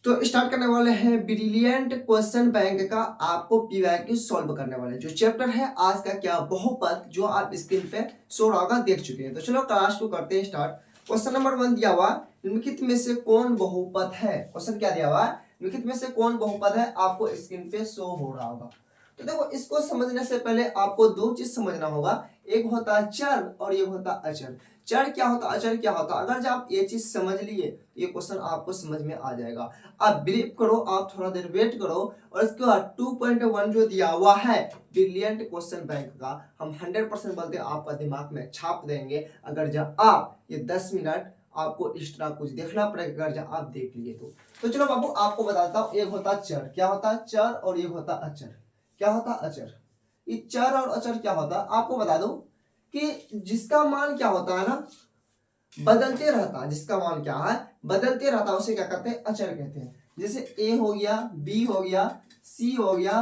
तो स्टार्ट करने वाले हैं ब्रिलियंट क्वेश्चन बैंक का। आपको पीवाईक्यू सॉल्व करने वाले जो चैप्टर है आज का क्या बहुपद, जो आप स्क्रीन पे शो रहा होगा देख चुके हैं। तो चलो क्लास 2 करते हैं स्टार्ट। क्वेश्चन नंबर 1 दिया हुआ, निम्नलिखित में से कौन बहुपद है। क्वेश्चन क्या दिया हुआ है, निम्नलिखित में से कौन बहुपद है, आपको स्क्रीन पे शो हो रहा होगा। तो देखो, इसको समझने से पहले आपको दो चीज समझना होगा। एक होता है चर और एक होता है अचर। चर क्या होता, अचर क्या होता। अगर जब आप ये चीज समझ लिए तो ये क्वेश्चन आपको समझ में आ जाएगा। आप बिलीव करो, आप थोड़ा देर वेट करो और इसके बाद 2.1 जो दिया हुआ है ब्रिलियंट क्वेश्चन बैंक का, हम 100% बोलते हैं आपका दिमाग में छाप देंगे। अगर जब आप ये 10 मिनट आपको एक्स्ट्रा कुछ देखना पड़ेगा, अगर जब आप देख लिए तो चलो बाबू आपको बताता हूँ। एक होता चर, क्या होता है चर, और एक होता अचर। क्या होता अचर, ये चर और अचर क्या होता है आपको बता दो कि जिसका मान क्या होता है ना, बदलते रहता है। जिसका मान क्या है, बदलते रहता है, उसे क्या कहते हैं, अचर कहते हैं। जैसे ए हो गया, बी हो गया, सी हो गया,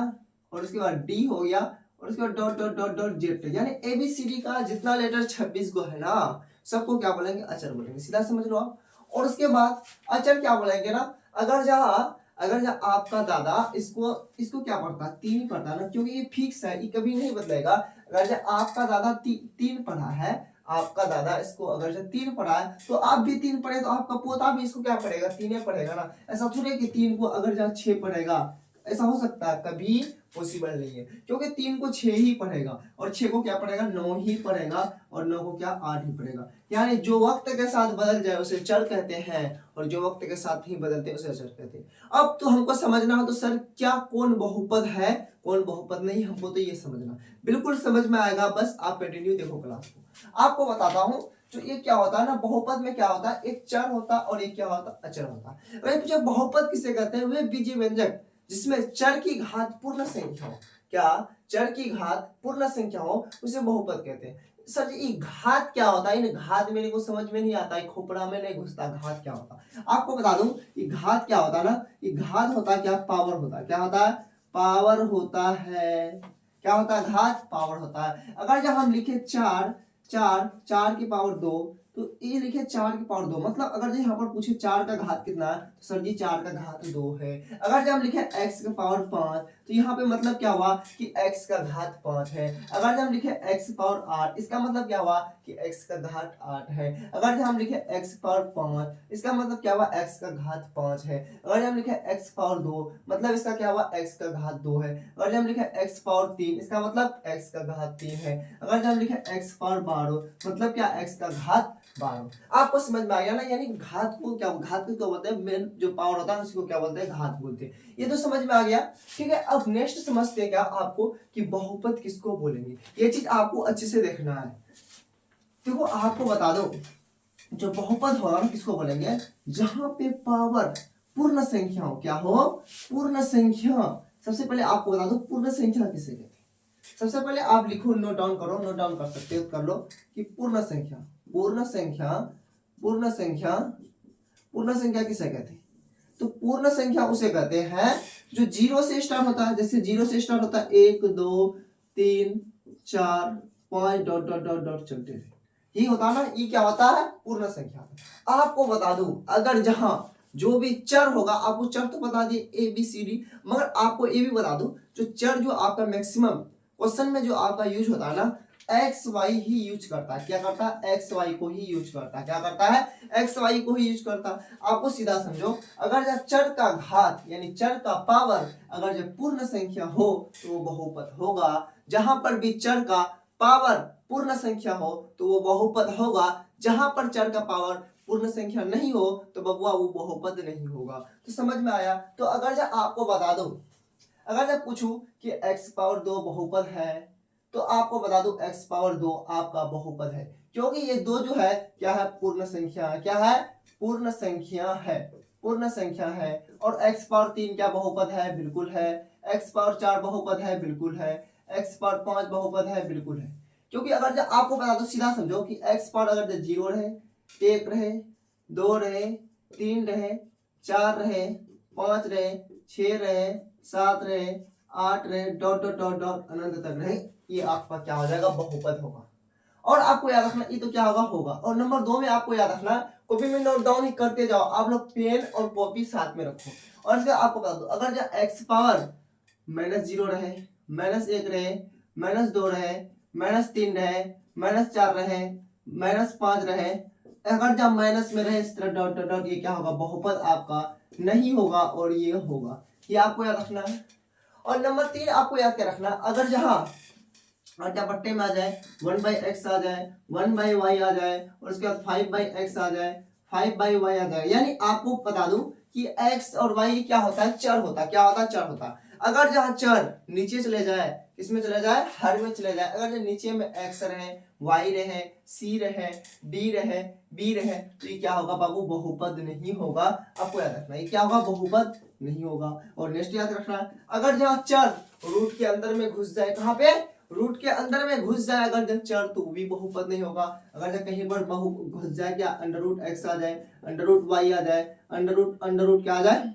और उसके बाद डी हो गया, और उसके बाद dot dot dot dot Z, यानी एबीसीडी का जितना लेटर 26 को है ना, सबको क्या बोलेंगे, अचर बोलेंगे। सीधा समझ लो आप। और उसके बाद अचर क्या बोलेंगे ना, अगर जहाँ आपका दादा इसको इसको क्या पढ़ता है, 3 पढ़ता है ना, क्योंकि ये फिक्स है, ये कभी नहीं बदलेगा। अगर जब आपका दादा 3 पढ़ा है, आपका दादा इसको अगर जब 3 पढ़ा है तो आप भी 3 पढ़े, तो आपका पोता भी इसको क्या पढ़ेगा, 3 पढ़ेगा ना। ऐसा थोड़ी है कि 3 को अगर जहाँ 6 पढ़ेगा, ऐसा हो सकता है, कभी पॉसिबल नहीं है। क्योंकि 3 को 6 ही पढ़ेगा, और 6 को क्या पढ़ेगा, 9 ही पढ़ेगा, और 9 को क्या 8 ही पढ़ेगा। यानी जो वक्त के साथ बदल जाए उसे चर कहते हैं, और जो वक्त के साथ नहीं बदलते उसे अचर कहते हैं। अब तो हमको समझना हो तो सर क्या कौन बहुपद है, कौन बहुपद नहीं, हमको तो ये समझना बिल्कुल समझ में आएगा। बस आप कंटिन्यू देखो क्लास को। आपको बताता हूँ, जो ये क्या होता है ना, बहुपद में क्या होता है, एक चर होता है और एक क्या होता है, अचर होता है। वही पूछा बहुपद किसे कहते हैं, वे बीजीय व्यंजक जिसमें चर की घात पूर्ण संख्या हो। क्या, चर की घात पूर्ण संख्या हो, उसे बहुपद कहते हैं। सर जी घात क्या होता है, इन घात मेरे को समझ में नहीं आता है, खोपड़ा में नहीं घुसता, घात क्या होता है आपको बता दूं। ये घात क्या होता है ना, ये घात होता है क्या, पावर होता है। क्या होता है, पावर होता है। क्या होता है, घात पावर होता है। अगर जब हम लिखे 4 4 4 की पावर 2, तो ये लिखे 4 की पावर 2, मतलब अगर जो यहाँ पर पूछे 4 का घात कितना है, तो सर जी 4 का घात 2 है। अगर जब हम लिखे x का पावर 5, तो यहाँ पे मतलब क्या हुआ कि x का घात 5 है। अगर जब हम लिखे x पावर 8, इसका मतलब क्या हुआ कि x का घात 8 है। अगर जब हम लिखे x पावर 5, इसका मतलब क्या हुआ, x का घात 5 है। अगर जब हम लिखे x पावर 2, मतलब इसका क्या हुआ, x का घात 2 है। अगर जब हम लिखे x पावर 3, इसका मतलब x का घात 3 है। अगर जब हम लिखे x पावर 12, मतलब क्या, x का घात 12। आपको समझ में आ गया ना, यानी घात को क्या, घात को क्या बोलते हैं, मेन जो पावर होता है उसको क्या बोलते हैं, घात बोलते हैं। ये तो समझ में आ गया, ठीक है। अब नेक्स्ट समझते हैं क्या आपको कि बहुपद किसको बोलेंगे, ये चीज आपको अच्छे से देखना है। देखो आपको बता दो, जो बहुपद होगा ना किसको बोलेंगे, जहां पे पावर पूर्ण संख्या हो। क्या हो, पूर्ण संख्या। सबसे पहले आपको बता दो पूर्ण संख्या किसे कहते हैं। सबसे पहले आप लिखो, नोट डाउन करो, नोट डाउन कर सकते हो, कर लो कि पूर्ण संख्या, पूर्ण संख्या, पूर्ण संख्या, पूर्ण संख्या किसे कहते हैं। तो पूर्ण संख्या उसे कहते हैं जो 0 से स्टार्ट होता है। जैसे 0 से स्टार्ट होता है, 1 2 3 4 5 डॉट डॉट डॉट डॉट चलते रहे, ये होता है ना, ये क्या होता है, पूर्ण संख्या। आपको बता दूं, अगर जहां जो भी चर होगा, आपको चर तो बता दिए ए बी सी डी, मगर आपको ये भी बता दूं, जो चर जो आपका मैक्सिमम क्वेश्चन में जो आपका यूज होता है ना, एक्स वाई ही यूज करता है। क्या करता है, एक्स वाई को ही यूज करता है। क्या करता है, एक्स वाई को ही यूज करता है। आपको सीधा समझो, अगर जब चर का घात यानी चर का पावर अगर जब पूर्ण संख्या हो तो वो बहुपद होगा। जहां पर भी चर का पावर पूर्ण संख्या हो तो वो बहुपद होगा। जहां पर चर का पावर पूर्ण संख्या नहीं हो तो बबुआ वो बहुपद नहीं होगा। तो समझ में आया। तो अगर जब आपको बता दो, अगर जब पूछूं कि x पावर 2 बहुपद है, तो आपको बता दो x पावर 2 आपका बहुपद है, क्योंकि ये दो जो है क्या है, पूर्ण संख्या है। क्या है, पूर्ण संख्या है, पूर्ण संख्या है। और x पावर 3 क्या बहुपद है, बिल्कुल है। x पावर 4 बहुपद है, बिल्कुल है। x पावर 5 बहुपद है, बिल्कुल है। क्योंकि अगर जब आपको बता दो, सीधा समझो कि x पावर अगर 0 रहे, 1 रहे, 2 रहे, 3 रहे, 4 रहे, 5 रहे, 6 रहे, 7 रहे, 8 रहे, डॉट डॉट डॉट डॉट अनंत तक रहे, ये आपका क्या हो जाएगा, बहुपद होगा। और आपको याद रखना, ये तो क्या होगा, होगा। और नंबर 2 में आपको याद रखना, कॉपी में नोट डाउन ही करते जाओ, आप लोग पेन और कॉपी साथ में रखो। और इसका आपको बता दो, अगर जो x पावर -0 रहे, -1 रहे, -2 रहे, -3 रहे, -4 रहे, -5 रहे, अगर जब माइनस में रहे इस तरह डॉट डॉट डॉट, ये क्या होगा, बहुपद आपका नहीं होगा और ये होगा। ये आपको याद रखना है। और नंबर 3 आपको याद क्या रखना है, अगर जहां और क्या बट्टे में आ जाए 1/x आ जाए, 1/y आ जाए, और उसके बाद 5/x आ जाए, 5/y आ जाए, यानी आपको बता दूं कि x और y क्या होता है, चर होता है। क्या होता है, चर होता है। अगर जहां चर नीचे चले जाए, किसमें चले जाए, हर में चले जाए, अगर जो नीचे में x रहे, y रहे, c रहे, d रहे, b रहे, तो ये क्या होगा बाबू, बहुपद नहीं होगा। आपको याद रखना, ये क्या होगा, बहुपद नहीं होगा। और नेक्स्ट याद रखना, अगर जहां चर रूट के अंदर में घुस जाए, कहां पे, रूट के अंदर में घुस जाए अगर जब चर, तो भी बहुपद नहीं होगा। अगर जब कहीं पर घुस जाए, क्या √x आ जाए, √y आ जाए, अंडर रूट क्या आ जाए,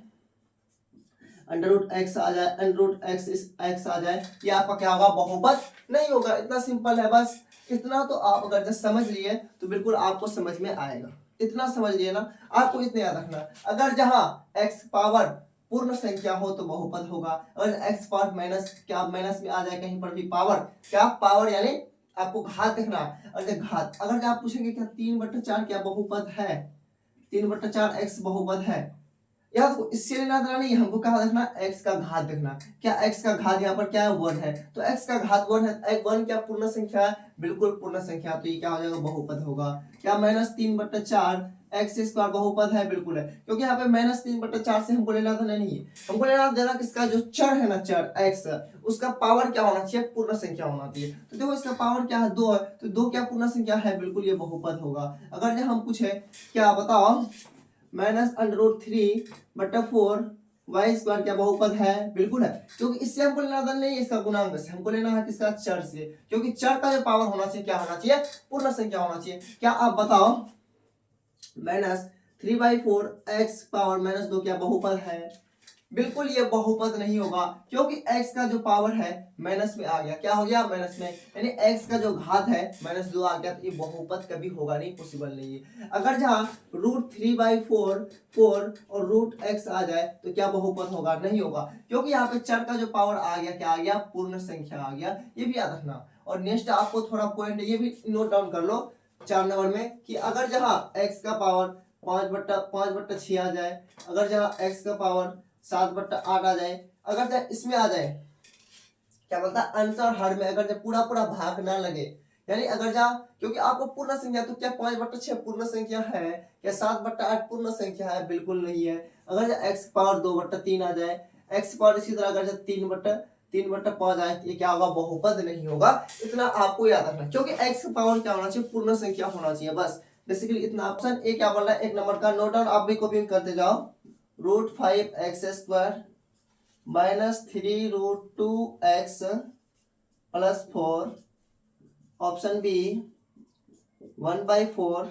√x आ जाए, √x आ जाए, ये आपका क्या होगा, बहुपद नहीं होगा। इतना सिंपल है, बस इतना तो आप अगर जब समझ लिए तो बिल्कुल आपको समझ में आएगा। इतना समझ लिए ना, आपको इतना याद रखना, अगर जहां x पावर पूर्ण संख्या हो तो बहुपद होगा। अगर x पावर माइनस में आ जाए कहीं पर भी पावर, क्या पावर यानी आपको घात देखना। अगर घात, अगर आप पूछेंगे क्या 3/4 क्या बहुपद है, 3/4 x बहुपद है, यार तो इससे लेना देना नहीं, हमको क्या देखना, x का घात देखना। क्या x का घात यहाँ पर क्या है, 1 है, तो x का घात 1 है, 1 क्या पूर्ण संख्या है, बिल्कुल पूर्ण संख्या, तो ये क्या हो जाएगा, बहुपद होगा। क्या -3/4 x² बहुपद है, बिल्कुल है, क्योंकि यहाँ पे -3/4 से हमको लेना देना नहीं है, हमको लेना देना किसका, जो चर है ना, चर x, उसका पावर क्या होना चाहिए, पूर्ण संख्या होना चाहिए। तो देखो इसका पावर क्या है, 2 है, तो 2 क्या पूर्ण संख्या है, बिल्कुल ये बहुपद होगा। अगर जब हम पूछे क्या बताओ, -√3/4 y² क्या बहुपद है, बिल्कुल है, क्योंकि इससे हमको लेना देना नहीं है, इसका गुणांक से हमको लेना है किसका, चर से, क्योंकि चर का जो पावर होना चाहिए क्या होना चाहिए, पूर्ण संख्या होना चाहिए। क्या आप बताओ, -3/4 x पावर -2 क्या बहुपद है, बिल्कुल ये बहुपद नहीं होगा, क्योंकि x का जो पावर है माइनस में आ गया, क्या हो गया, माइनस में, यानी x का जो घात है -2 आ गया, तो ये बहुपद कभी होगा नहीं, पॉसिबल नहीं है। अगर जहां √3/4 और √x आ जाए तो क्या बहुपद होगा, नहीं होगा, क्योंकि यहाँ पे चर का जो पावर आ गया, क्या आ गया, पूर्ण संख्या आ गया, ये भी याद रखना। और नेक्स्ट आपको थोड़ा पॉइंट ये भी नोट डाउन कर लो 4 नंबर में, कि अगर जहां x का पावर 5/6 आ जाए, अगर जहां x का पावर 7/8 आ जाए, अगर जब इसमें आ जाए, क्या बोलता है, अंश और हर में अगर जब पूरा पूरा भाग ना लगे, यानी अगर जा, क्योंकि आपको पूर्ण संख्या, तो क्या 5/6 पूर्ण संख्या है, क्या 7/8 पूर्ण संख्या है, बिल्कुल नहीं है। अगर जब x पावर 2/3 आ जाए, x पावर इसी तरह अगर जब 3/5 आए, ये क्या होगा, बहुपद नहीं होगा। इतना आपको याद रखना, क्योंकि x पावर क्या होना चाहिए, पूर्ण संख्या होना चाहिए, बस बेसिकली इतना। ऑप्शन ए क्या बोल रहा है, 1 नंबर का, नोट डाउन आप भी कॉपी करते जाओ, √5x² -3√2x + 4, option B 1/4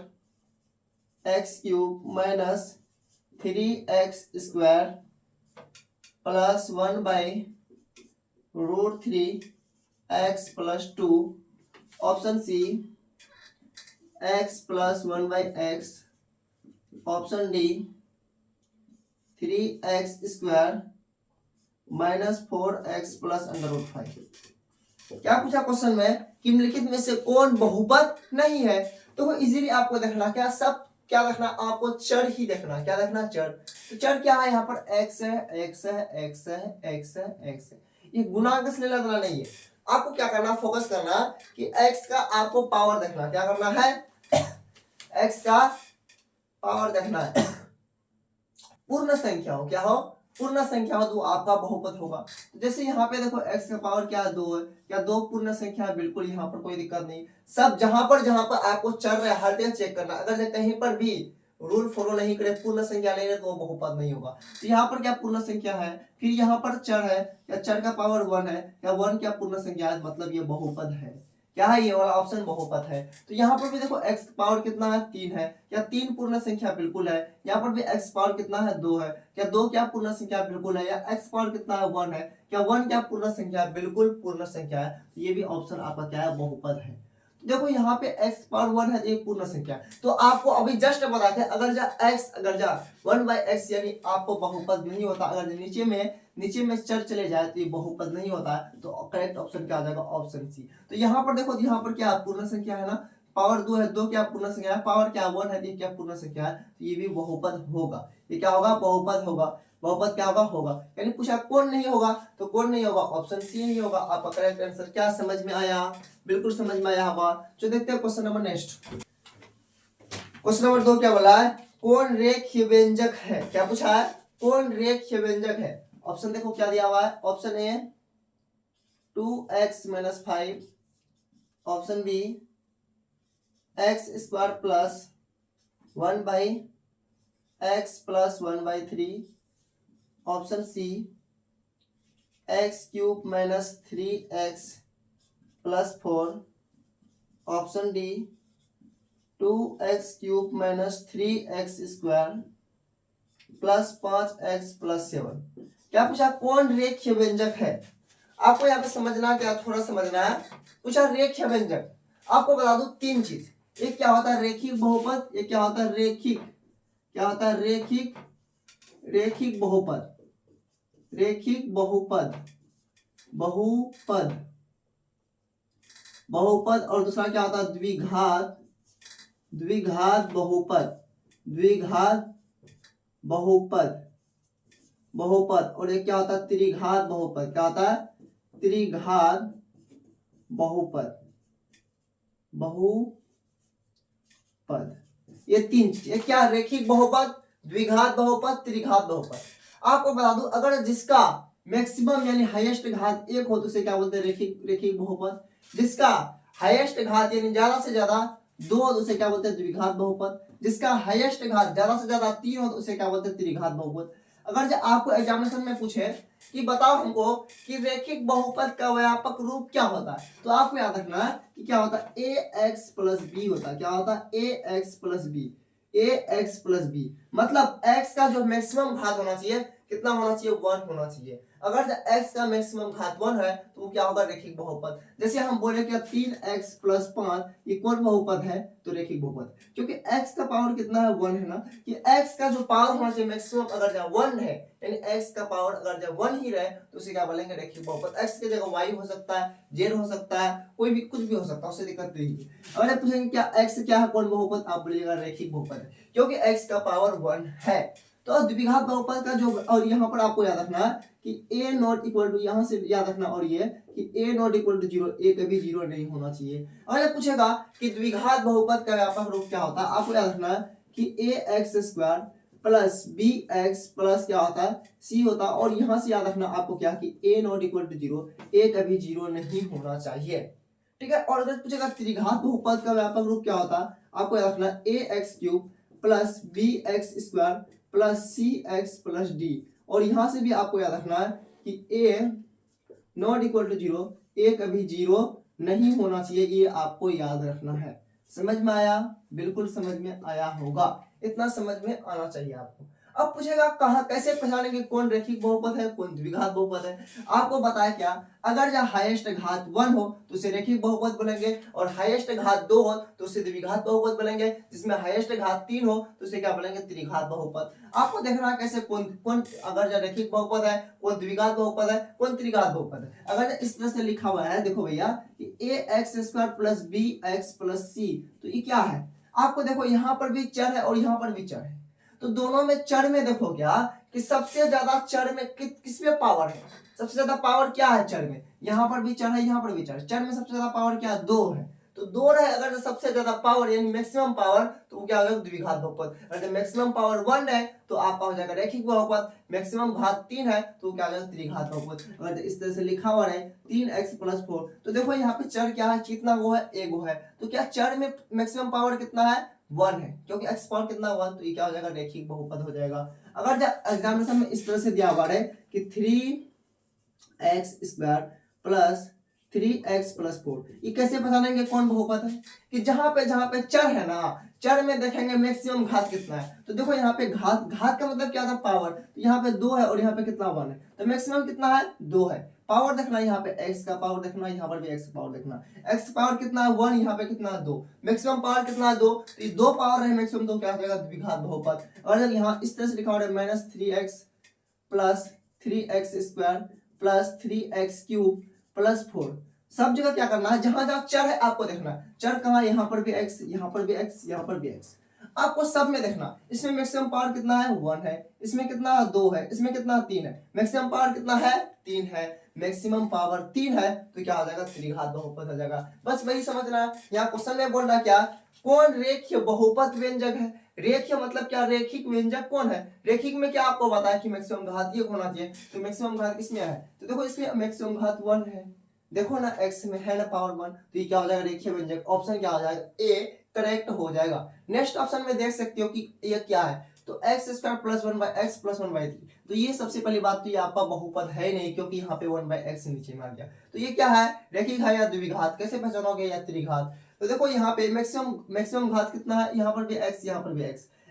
x³ -3x² + 1/√3x + 2, option C x + 1/x, option D 3x² -4x + √5। क्या पूछा क्वेश्चन में, कि निम्नलिखित में से कौन बहुपद नहीं है, तो वो इजीली आपको देखना, क्या सब क्या देखना, आपको चर ही देखना, क्या देखना, चर। तो चर क्या है, यहाँ पर x है, x है, x है, x है, x है, ये गुणांक से लेना देना नहीं है। आपको क्या करना, फोकस करना कि x का आपको पावर देखना, क्या करना है, x का पावर देखना है, पूर्ण संख्या हो, क्या हो, पूर्ण संख्या हो, तो आपका बहुपद होगा। जैसे यहाँ पे देखो x का पावर क्या है, 2 है, क्या 2 पूर्ण संख्या है, बिल्कुल यहाँ पर कोई दिक्कत नहीं। सब जहां पर आपको चल रहा है हर जगह चेक करना, अगर कहीं पर भी रूल फॉलो नहीं करे, पूर्ण संख्या नहीं है, तो वो बहुपद नहीं होगा। तो यहाँ पर क्या पूर्ण संख्या है, फिर यहाँ पर चर है, या चर का पावर 1 है, या 1 क्या पूर्ण संख्या है, मतलब ये बहुपद है। क्या है, ये वाला ऑप्शन बहुपद है। तो यहाँ पर भी देखो x पावर कितना है, 3 है, क्या 3 पूर्ण संख्या, बिल्कुल है। यहाँ पर भी x पावर कितना है, 2 है, क्या 2 क्या पूर्ण संख्या, बिल्कुल है। या x पावर कितना है, 1 है, क्या 1 क्या पूर्ण संख्या, बिल्कुल पूर्ण संख्या है। तो ये भी ऑप्शन आपका क्या है, बहुपद है। देखो यहाँ पे x पावर 1 है, एक पूर्ण संख्या। तो आपको अभी जस्ट बताते हैं, अगर जा x अगर जा 1/x यानी आपको बहुपद नहीं होता, अगर नीचे में चर चले जाए तो ये बहुपद नहीं होता है। तो करेक्ट ऑप्शन क्या आ जाएगा, ऑप्शन सी। तो यहाँ पर देखो, यहाँ पर क्या पूर्ण संख्या है ना, पावर 2 है, 2 क्या पूर्ण संख्या है, पावर क्या 1 है, ये क्या पूर्ण संख्या है, तो ये भी बहुपद होगा। ये क्या होगा, बहुपद होगा। बहुपद क्या होगा, यानी पूछा कौन नहीं होगा, तो कौन नहीं होगा, ऑप्शन सी नहीं होगा। आपका करेक्ट आंसर क्या समझ में आया, बिल्कुल समझ में आया होगा। जो देखते हैं question number next. Question number 2 क्या बोला है, कौन रेखीय व्यंजक है, क्या पूछा है, कौन रेखीय व्यंजक है। ऑप्शन देखो क्या दिया हुआ है, option A 2x - 5, option B x² + 1/x + 1/3, option C x³ - 3x + 4, option D 2x³ - 3x² + 5x + 7। क्या पूछा, कौन रेखीय व्यंजक है। आपको यहाँ पे समझना क्या, थोड़ा समझना है। पूछा रेखीय व्यंजक, आपको बता दूं 3 चीज। एक क्या होता है रेखिक बहुपद, एक क्या होता है रेखिक, क्या होता है रेखिक बहुपद, रेखिक बहुपद, बहुपद और दूसरा क्या होता है द्विघात बहुपद, बहुपद और एक क्या होता है त्रिघात बहुपद, क्या होता है त्रिघात बहुपद। ये 3 चीज, ये क्या रेखिक बहुपद, द्विघात बहुपद, त्रिघात बहुपद। आपको बता दूं, अगर जिसका मैक्सिमम यानी हाईएस्ट घात 1 हो तो उसे क्या बोलते हैं, रेखिक बहुपद। जिसका हाईएस्ट घात यानी ज्यादा से ज्यादा 2 हो तो उसे क्या बोलते हैं, द्विघात बहुपद। जिसका हाईएस्ट घात ज्यादा से ज्यादा 3 हो तो उसे क्या बोलते हैं, त्रिघात बहुपद। अगर जो आपको एग्जामिनेशन में पूछे कि बताओ हमको कि रेखिक बहुपद का व्यापक रूप क्या होता है, तो आपको याद रखना है कि क्या होता है, ax + b होता है। क्या होता है, ax + b, मतलब x का जो मैक्सिमम घात होना चाहिए कितना होना चाहिए, 1 होना चाहिए। अगर x का मैक्सिमम घात 1 है तो वो क्या होगा, रेखिक बहुपद। जैसे हम बोले कि 3x + 5 ये कौन बहुपद है, तो रेखिक बहुपद। क्योंकि x का पावर कितना है, 1 है ना, कि x का जो पावर होना चाहिए मैक्सिमम अगर 1 है, यानी x का पावर अगर 1 ही रहे तो उसे क्या बोलेंगे, रेखिक बहुपद। x की जगह y हो सकता है, z हो सकता है, कोई भी कुछ भी हो सकता है, उससे दिक्कत नहीं है। अगर पूछेंगे क्या x क्या है, कौन बहुपद, आप बोलिएगा रेखिक बहुपद है, क्योंकि x का पावर 1 है। तो द्विघात बहुपद का जो, और यहाँ पर आपको याद रखना कि a नॉट इक्वल टू, यहाँ से याद रखना और ये कि a not equal to 0, a कभी 0 नहीं होना चाहिए। अगर पूछेगा कि द्विघात बहुपद का व्यापक रूप क्या होता है, आपको याद रखना कि ax² + bx + क्या होता है, c होता है। और यहाँ से याद रखना आपको क्या कि a not equal to 0, a कभी 0 नहीं होना चाहिए, ठीक है। और अगर पूछेगा त्रिघात बहुपद का व्यापक रूप क्या होता है, आपको याद रखना ax³ + bx² + cx + d। और यहां से भी आपको याद रखना है कि a not equal to 0, a कभी 0 नहीं होना चाहिए, ये आपको याद रखना है। समझ में आया, बिल्कुल समझ में आया होगा, इतना समझ में आना चाहिए आपको। अब पूछेगा कहां कैसे पहचानेंगे कौन रेखिक बहुपद है, कौन द्विघात बहुपद है। आपको बताया क्या, अगर जब हाईएस्ट घात 1 हो तो उसे रेखिक बहुपद बोलेंगे, और हाईएस्ट घात 2 हो तो उसे द्विघात बहुपद बोलेंगे। जिसमें हाईएस्ट घात 3 हो तो उसे क्या बोलेंगे, त्रिघात बहुपद। आपको देखना है कैसे कौन कौन, अगर जो रेखिक बहुपद है, कौन द्विघात बहुपद है, कौन त्रिघात बहुपद है। अगर इस तरह से लिखा हुआ है, देखो भैया कि ax² + bx + c, तो ये क्या है, आपको देखो यहाँ पर भी चर है और यहाँ पर भी चर है। तो दोनों में चर में देखो क्या कि सबसे ज्यादा चर में किसमें पावर है, सबसे ज्यादा पावर क्या है चर में, यहाँ पर भी चर है, यहाँ पर भी चर है। चर में सबसे ज्यादा पावर क्या है, 2 है। तो 2 रहे अगर सबसे ज्यादा पावर यानी मैक्सिमम पावर, तो वो क्या हो जाएगा, द्विघात बहुपद। अगर मैक्सिमम पावर 1 है तो आपका हो जाएगा रेखिक बहुपद, मैक्सिमम घात 3 है तो क्या हो जाएगा, त्रिघात बहुपद। अगर इस तरह से लिखा हुआ है 3x + 4, तो देखो यहाँ पे चर क्या है, कितना वो है, एगो है। तो क्या चर में मैक्सिमम पावर कितना है, 1 है, क्योंकि x पावर कितना 1, तो ये क्या हो जाएगा, रेखिक बहुपद हो जाएगा। अगर जब एग्जामिनेशन में इस तरह से दिया हुआ है कि 3x² + 3x + 4, ये कैसे पहचानेंगे कौन बहुपद है, कि जहां पे चर है ना, चर में देखेंगे मैक्सिमम घात कितना है। तो देखो यहाँ पे घात का मतलब क्या था, पावर। तो यहाँ पे 2 है और यहाँ पे कितना 1 है, तो मैक्सिमम कितना है, 2 है। पावर देखना यहाँ पे x का पावर देखना, यहाँ पर भी x का पावर देखना। x पावर कितना है 1, यहाँ पे कितना है 2, मैक्सिमम पावर कितना है 2, तो ये 2 पावर है मैक्सिमम, तो क्या हो जाएगा द्विघात बहुपद। अगर यहाँ इस तरह से लिखा हो रहा है -3x plus 3x square plus 3x cube plus 4, सब जगह क्या करना है, जहां जहां चर है आपको देखना है। चर कहाँ, यहाँ पर भी x, यहाँ पर भी x, यहाँ पर भी x, आपको सब में देखना। इसमें मैक्सिमम पावर कितना है 1 है, इसमें कितना 2 है, इसमें कितना 3 है, मैक्सिमम पावर कितना है 3 है, मैक्सिमम पावर 3 है, तो क्या हो जाएगा त्रिघात बहुपद हो जाएगा। बस वही समझना। यहाँ क्वेश्चन में बोल रहा क्या, कौन रेखीय बहुपद व्यंजक है। रेखीय मतलब क्या, रेखिक व्यंजक कौन है। रेखिक में क्या आपको बताया कि मैक्सिमम घात ये होना चाहिए, तो मैक्सिमम घात किसमें है, तो देखो इसमें मैक्सिमम घात 1 है, देखो ना x में है ना पावर 1, तो ये क्या हो जाएगा रेखीय व्यंजक। ऑप्शन क्या हो जाएगा, ए करेक्ट हो जाएगा। नेक्स्ट ऑप्शन में देख सकते हो कि ये क्या है, तो x square plus 1/x plus 1/3, तो ये सबसे पहली बात तो ये आपका बहुपद है नहीं, क्योंकि यहाँ पे 1/x नीचे में आ गया। तो ये क्या है, रेखिक है या द्विघात, कैसे पहचानोगे, या त्रिघात। तो देखो यहाँ पे मैक्सिमम घात कितना है, यहाँ पर भी x, यहाँ पर भी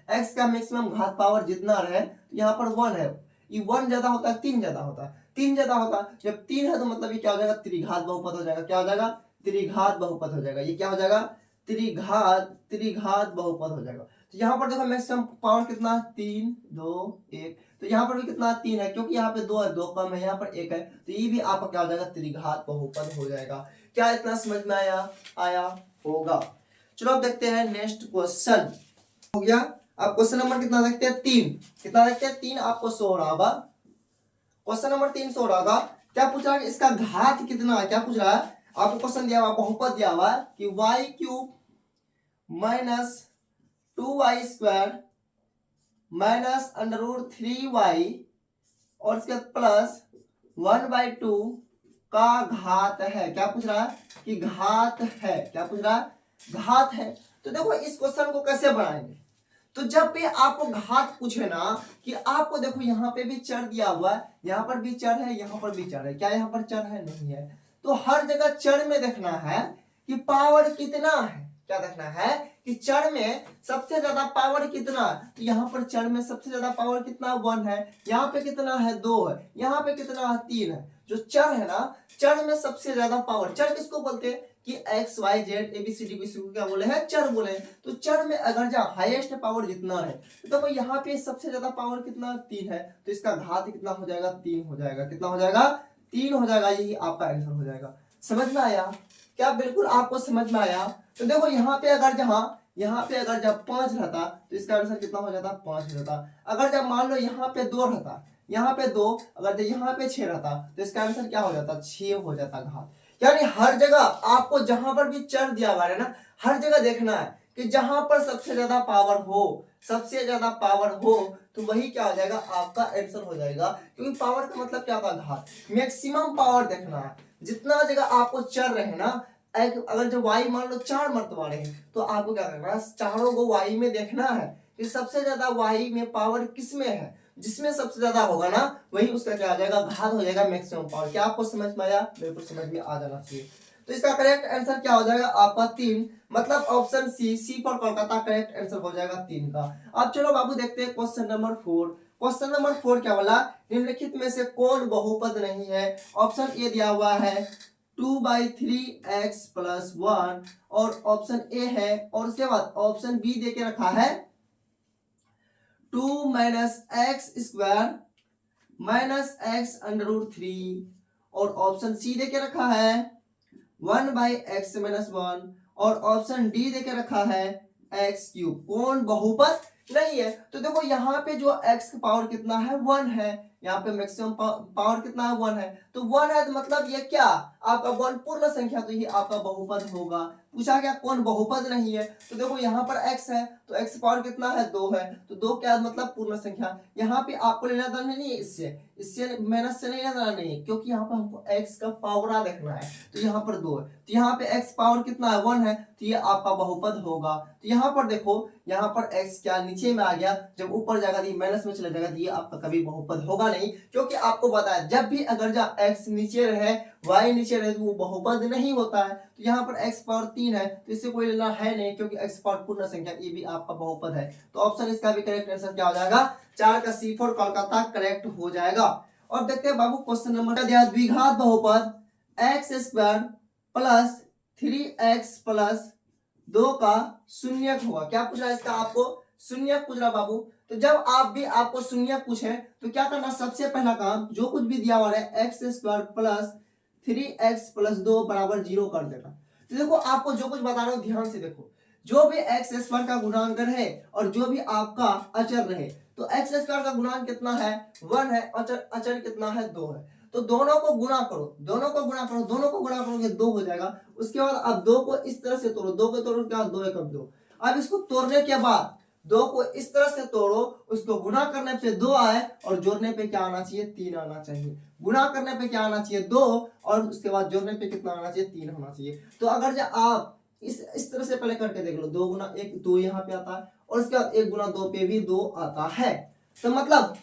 x का मैक्सिमम घात पावर जितना रहे, तो यहाँ पर 1 है, ये 1 ज्यादा होता है 3 ज्यादा होता है, 3 ज्यादा होता है, जब 3 है तो मतलब ये क्या हो जाएगा, त्रिघात बहुपद हो जाएगा। क्या हो जाएगा, त्रिघात बहुपद हो जाएगा। ये क्या हो जाएगा, त्रिघात बहुपद हो जाएगा। तो यहाँ पर देखो मैक्सिमम पावर कितना, 3 2 1, तो यहाँ पर भी कितना 3 है, क्योंकि यहाँ पे 2 है, 2 कम है, यहाँ पर 1 है, तो ये भी आपका क्या हो जाएगा, त्रिघात बहुपद हो जाएगा। क्या इतना समझ में आया होगा। चलो अब देखते हैं नेक्स्ट क्वेश्चन। हो गया। अब क्वेश्चन नंबर कितना देखते हैं, 3, कितना देखते हैं 3, आपको 100 रहा होगा। क्वेश्चन नंबर 3 100 रहा होगा। क्या पूछ रहा है, इसका घात कितना है, क्या पूछ रहा है, आपको क्वेश्चन दिया हुआ बहुपद दिया हुआ कि y cube minus 2y square minus √3y और इसके प्लस 1/2 का घात है। क्या पूछ रहा है कि घात है, क्या पूछ रहा है, घात है। तो देखो इस क्वेश्चन को कैसे बनाएंगे, तो जब भी आपको घात पूछे ना, कि आपको देखो यहाँ पे भी चर दिया हुआ है, यहाँ पर भी चर है, यहाँ पर भी चर है, क्या यहाँ पर चर है, नहीं है, तो हर जगह चर में देखना है कि पावर कितना है। क्या देखना है कि चर में सबसे ज्यादा पावर कितना है, तो यहाँ पर चर में सबसे ज्यादा पावर कितना 1 है, यहाँ पे कितना है 2 है, यहाँ पे कितना है 3 है। जो चर है ना, चर में सबसे ज्यादा पावर, चर किसको बोलते हैं कि x y z a b c d को क्या बोले हैं, चर बोले हैं। तो चर में अगर जहाँ हाईएस्ट पावर जितना है, तो देखो यहाँ पे सबसे ज्यादा पावर कितना 3 है, तो इसका घात कितना हो जाएगा, 3 हो जाएगा। कितना हो जाएगा, 3 हो जाएगा। यही आपका आंसर हो जाएगा। समझ में आया क्या, बिल्कुल आपको समझ में आया। तो देखो यहाँ पे अगर जब 5 रहता, तो इसका आंसर कितना हो जाता, 5 रहता। अगर जब मान लो यहाँ पे 2 रहता, यहाँ पे 2, अगर जब यहाँ पे 6 रहता, तो इसका आंसर क्या हो जाता, 6 हो जाता घात। यानी हर जगह आपको जहां पर भी चर दिया हुआ है ना, हर जगह देखना है कि जहां पर सबसे ज्यादा पावर हो, तो वही क्या हो जाएगा, आपका आंसर हो जाएगा। क्योंकि पावर का मतलब क्या होता है, घात। मैक्सिमम पावर देखना है, जितना जगह आपको चर रहे ना, अगर जो y मान लो 4 मर्तबा रहे, तो आपको क्या करना है, चारों को y में देखना है कि सबसे ज्यादा y में पावर किस में है, जिसमें सबसे ज्यादा होगा ना, वही उसका क्या आ जाएगा, घात हो जाएगा, मैक्सिमम पावर। क्या आपको समझ में आया, बिल्कुल समझ में आ जाना चाहिए। तो इसका करेक्ट आंसर क्या हो जाएगा आपका 3, मतलब option C for Kolkata correct answer हो जाएगा 3 का। अब चलो बाबू देखते हैं क्वेश्चन नंबर 4। क्वेश्चन नंबर 4 क्या बोला, निम्नलिखित में से कौन बहुपद नहीं है। ऑप्शन ए दिया हुआ है 2/3x + 1 और ऑप्शन ए है, और उसके बाद ऑप्शन बी दे के रखा है 2 - x स्क्वायर -x √3 और ऑप्शन सी दे के रखा है 1/x - 1 और ऑप्शन डी दे के रखा है x क्यूब। कौन बहुपद नहीं है। तो देखो यहाँ पे जो x का पावर कितना है 1 है, यहाँ पे मैक्सिमम पावर कितना है 1 है, तो 1 है तो मतलब ये क्या आपका 1 पूर्ण संख्या, तो ये आपका बहुपद होगा। पूछा क्या कौन बहुपद नहीं है, तो देखो यहाँ पर x है, तो x पावर कितना है 2 है, तो 2 क्या मतलब पूर्ण संख्या। यहाँ पे आपको लेना देना नहीं है, इससे मेहनत से नहीं लेना नहीं है, क्योंकि यहाँ पर हमको x का पावर देखना है। तो यहाँ पर 2 है, तो यहाँ पे x पावर कितना है 1 है, तो ये आपका बहुपद होगा। तो यहाँ पर देखो, यहाँ पर x क्या नीचे में आ गया, जब ऊपर जाएगा तो माइनस में चला जाएगा, तो ये आपका कभी बहुपद होगा नहीं। क्योंकि आपको बताया जब भी अगर जब x नीचे रहे y नीचे रहे तो वो बहुपद नहीं होता है। तो यहाँ पर x पावर 3 है, तो इससे कोई लेना है नहीं, क्योंकि x पावर पूर्ण संख्या, ये भी आपका बहुपद है। तो ऑप्शन इसका भी करेक्ट आंसर क्या हो जाएगा, 4 का सी फॉर कोलकाता करेक्ट हो जाएगा। और देखते हैं बाबू क्वेश्चन नंबर का दिया द्विघात बहुपद x square plus 3x plus 2 का शून्यक होगा। क्या पूछ रहा है इसका आपको? शून्यक पूछ रहा बाबू। तो जब आप भी आपको शून्यक पूछे तो क्या करना, सबसे पहला काम जो कुछ भी दिया हुआ है x square plus 3x plus 2 बराबर 0 कर देना। तो देखो आपको जो कुछ बता रहा हूँ ध्यान से देखो, जो भी एक्स स्क्वायर का गुणांक है और जो भी आपका अचर रहे, तो एक्स स्क्वायर का गुणांक कितना है 1 है, अचर कितना है 2 है। तो दोनों को गुणा करो, दोनों को गुणा करो, दोनों को गुणा करोगे 2 हो जाएगा। उसके बाद अब 2 को इस तरह से तोड़ो, 2 को तोड़ो क्या 2 एकम 2। अब इसको तोड़ने के बाद 2 को इस तरह से तोड़ो, उसको गुणा करने पे 2 आए और जोड़ने पे क्या आना चाहिए 3 आना चाहिए। गुणा करने पे क्या आना चाहिए 2 और उसके बाद जोड़ने पे कितना आना चाहिए 3 होना चाहिए। तो अगर जो आप इस तरह से पहले करके देख लो, 2 गुना 1 2 यहाँ पे आता है और उसके बाद 1 गुना 2 पे भी 2 आता है। तो मतलब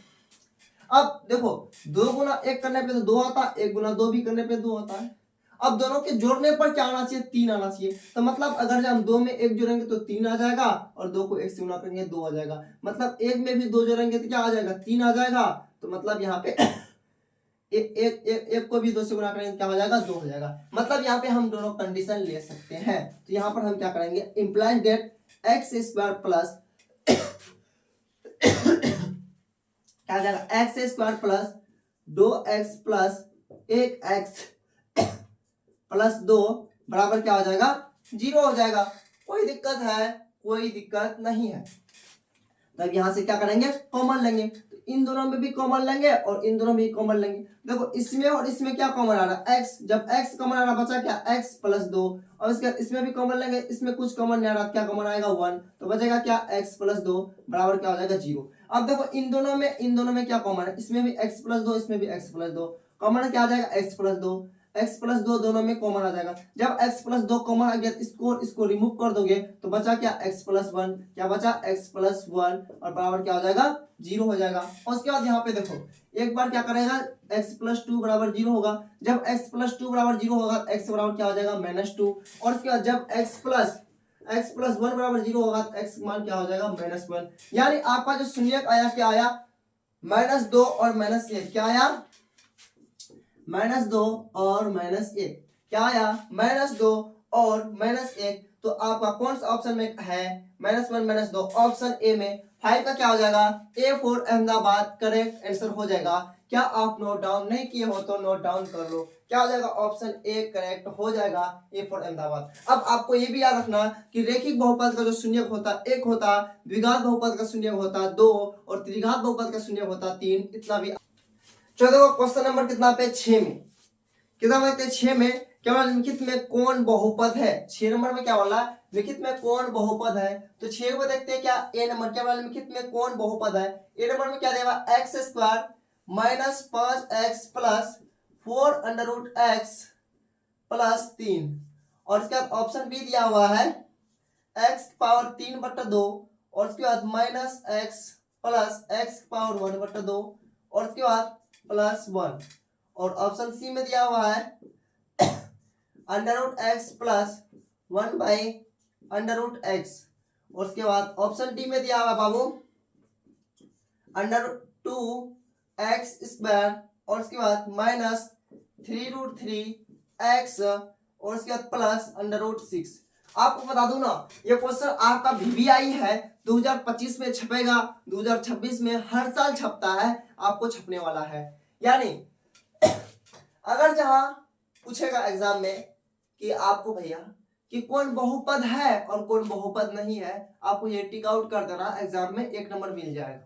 अब देखो 2 गुना 1 करने पे तो 2 आता है, 1 गुना 2 भी करने पे 2 आता है। अब दोनों के जोड़ने पर क्या आना चाहिए 3 आना चाहिए। तो मतलब अगर जब हम 2 में 1 जोड़ेंगे तो 3 आ जाएगा और 2 को 1 से गुना करेंगे 2 आ जाएगा। मतलब 1 में भी 2 जोड़ेंगे तो क्या आ जाएगा 3 आ जाएगा। तो मतलब यहाँ पे एक को भी 2 से गुणा करेंगे क्या हो जाएगा 2 हो जाएगा। मतलब यहाँ पे हम दोनों कंडीशन ले सकते हैं। तो यहाँ पर हम क्या करेंगे, implies date x square plus क्या जाएगा x square plus 2x plus 1x plus 2 बराबर क्या हो जाएगा 0 हो जाएगा। कोई दिक्कत है? कोई दिक्कत नहीं है। तब यहाँ से क्या करेंगे कॉमन लेंगे, तो इन दोनों में भी कॉमन लेंगे और इन दोनों में भी कॉमन लेंगे। देखो इसमें और इसमें क्या कॉमन आ रहा है x, जब x कॉमन आ रहा बचा क्या x प्लस 2 और इसके इसमें भी कॉमन लेंगे, इसमें कुछ कॉमन नहीं आ रहा, क्या कॉमन आएगा 1, तो बचेगा क्या x प्लस 2 बराबर क्या हो जाएगा 0। अब देखो इन दोनों में क्या कॉमन है, इसमें भी x प्लस 2 इसमें भी x प्लस 2 कॉमन क्या आ जाएगा x प्लस 2, x प्लस 2 दोनों में कॉमन आ जाएगा। जब x प्लस 2 कॉमन आ गया इसको रिमूव कर दोगे तो बचा क्या x प्लस 1, क्या बचा x प्लस 1 और बराबर क्या हो जाएगा 0 हो जाएगा। और उसके बाद यहाँ पे देखो एक बार क्या करेगा x प्लस 2 बराबर 0 होगा। जब x प्लस 2 बराबर 0 होगा x बराबर क्या हो जाएगा -2 और उसके बाद जब x प्लस 1 बराबर 0 होगा तो x मान क्या हो जाएगा -1। यानी आपका जो शून्यक आया क्या आया -2 और -1 क्या आया -2 और -1 क्या आया -2 और -1। तो आपका कौन सा ऑप्शन में है -1 -2, ऑप्शन ए में 5 का क्या हो जाएगा A for Ahmedabad correct answer हो जाएगा। क्या आप नोट डाउन नहीं किए हो तो नोट डाउन कर लो, क्या हो जाएगा ऑप्शन ए करेक्ट हो जाएगा ए फॉर अहमदाबाद। अब आपको ये भी याद रखना कि रेखिक बहुपद का जो शून्यक होता है 1 होता, द्विघात बहुपद का शून्यक होता 2 और त्रिघात बहुपद का शून्यक होता 3। इतना भी चलो देखो क्वेश्चन नंबर कितना पे 6 में कितना बोलते हैं 6 में क्या बोला निम्नलिखित में कौन बहुपद है। 6 नंबर में क्या बोला निम्नलिखित में कौन बहुपद है। तो 6 को देखते हैं क्या ए नंबर क्या बोला निम्नलिखित में कौन बहुपद है। ए नंबर में क्या देगा x square minus 5x plus 4 under root x plus 3 और इसके बाद ऑप्शन बी दिया हुआ है x पावर 3/2 और उसके बाद minus x plus x power 1/2 और उसके बाद प्लस 1 और ऑप्शन सी में दिया हुआ है under root x plus 1/√x और उसके बाद ऑप्शन डी में दिया हुआ बाबू अंडर 2x स्क्वायर और उसके बाद माइनस 3√3x और उसके बाद प्लस अंडर√6। आपको बता दूं ना ये क्वेश्चन आपका VVI है 2025 में छपेगा, 2026 में हर साल छपता है, आपको छपने वाला है। यानी अगर जहां पूछेगा एग्जाम में कि आपको भैया कि कौन बहुपद है और कौन बहुपद नहीं है, आपको ये टिक आउट कर देना, एग्जाम में 1 नंबर मिल जाएगा,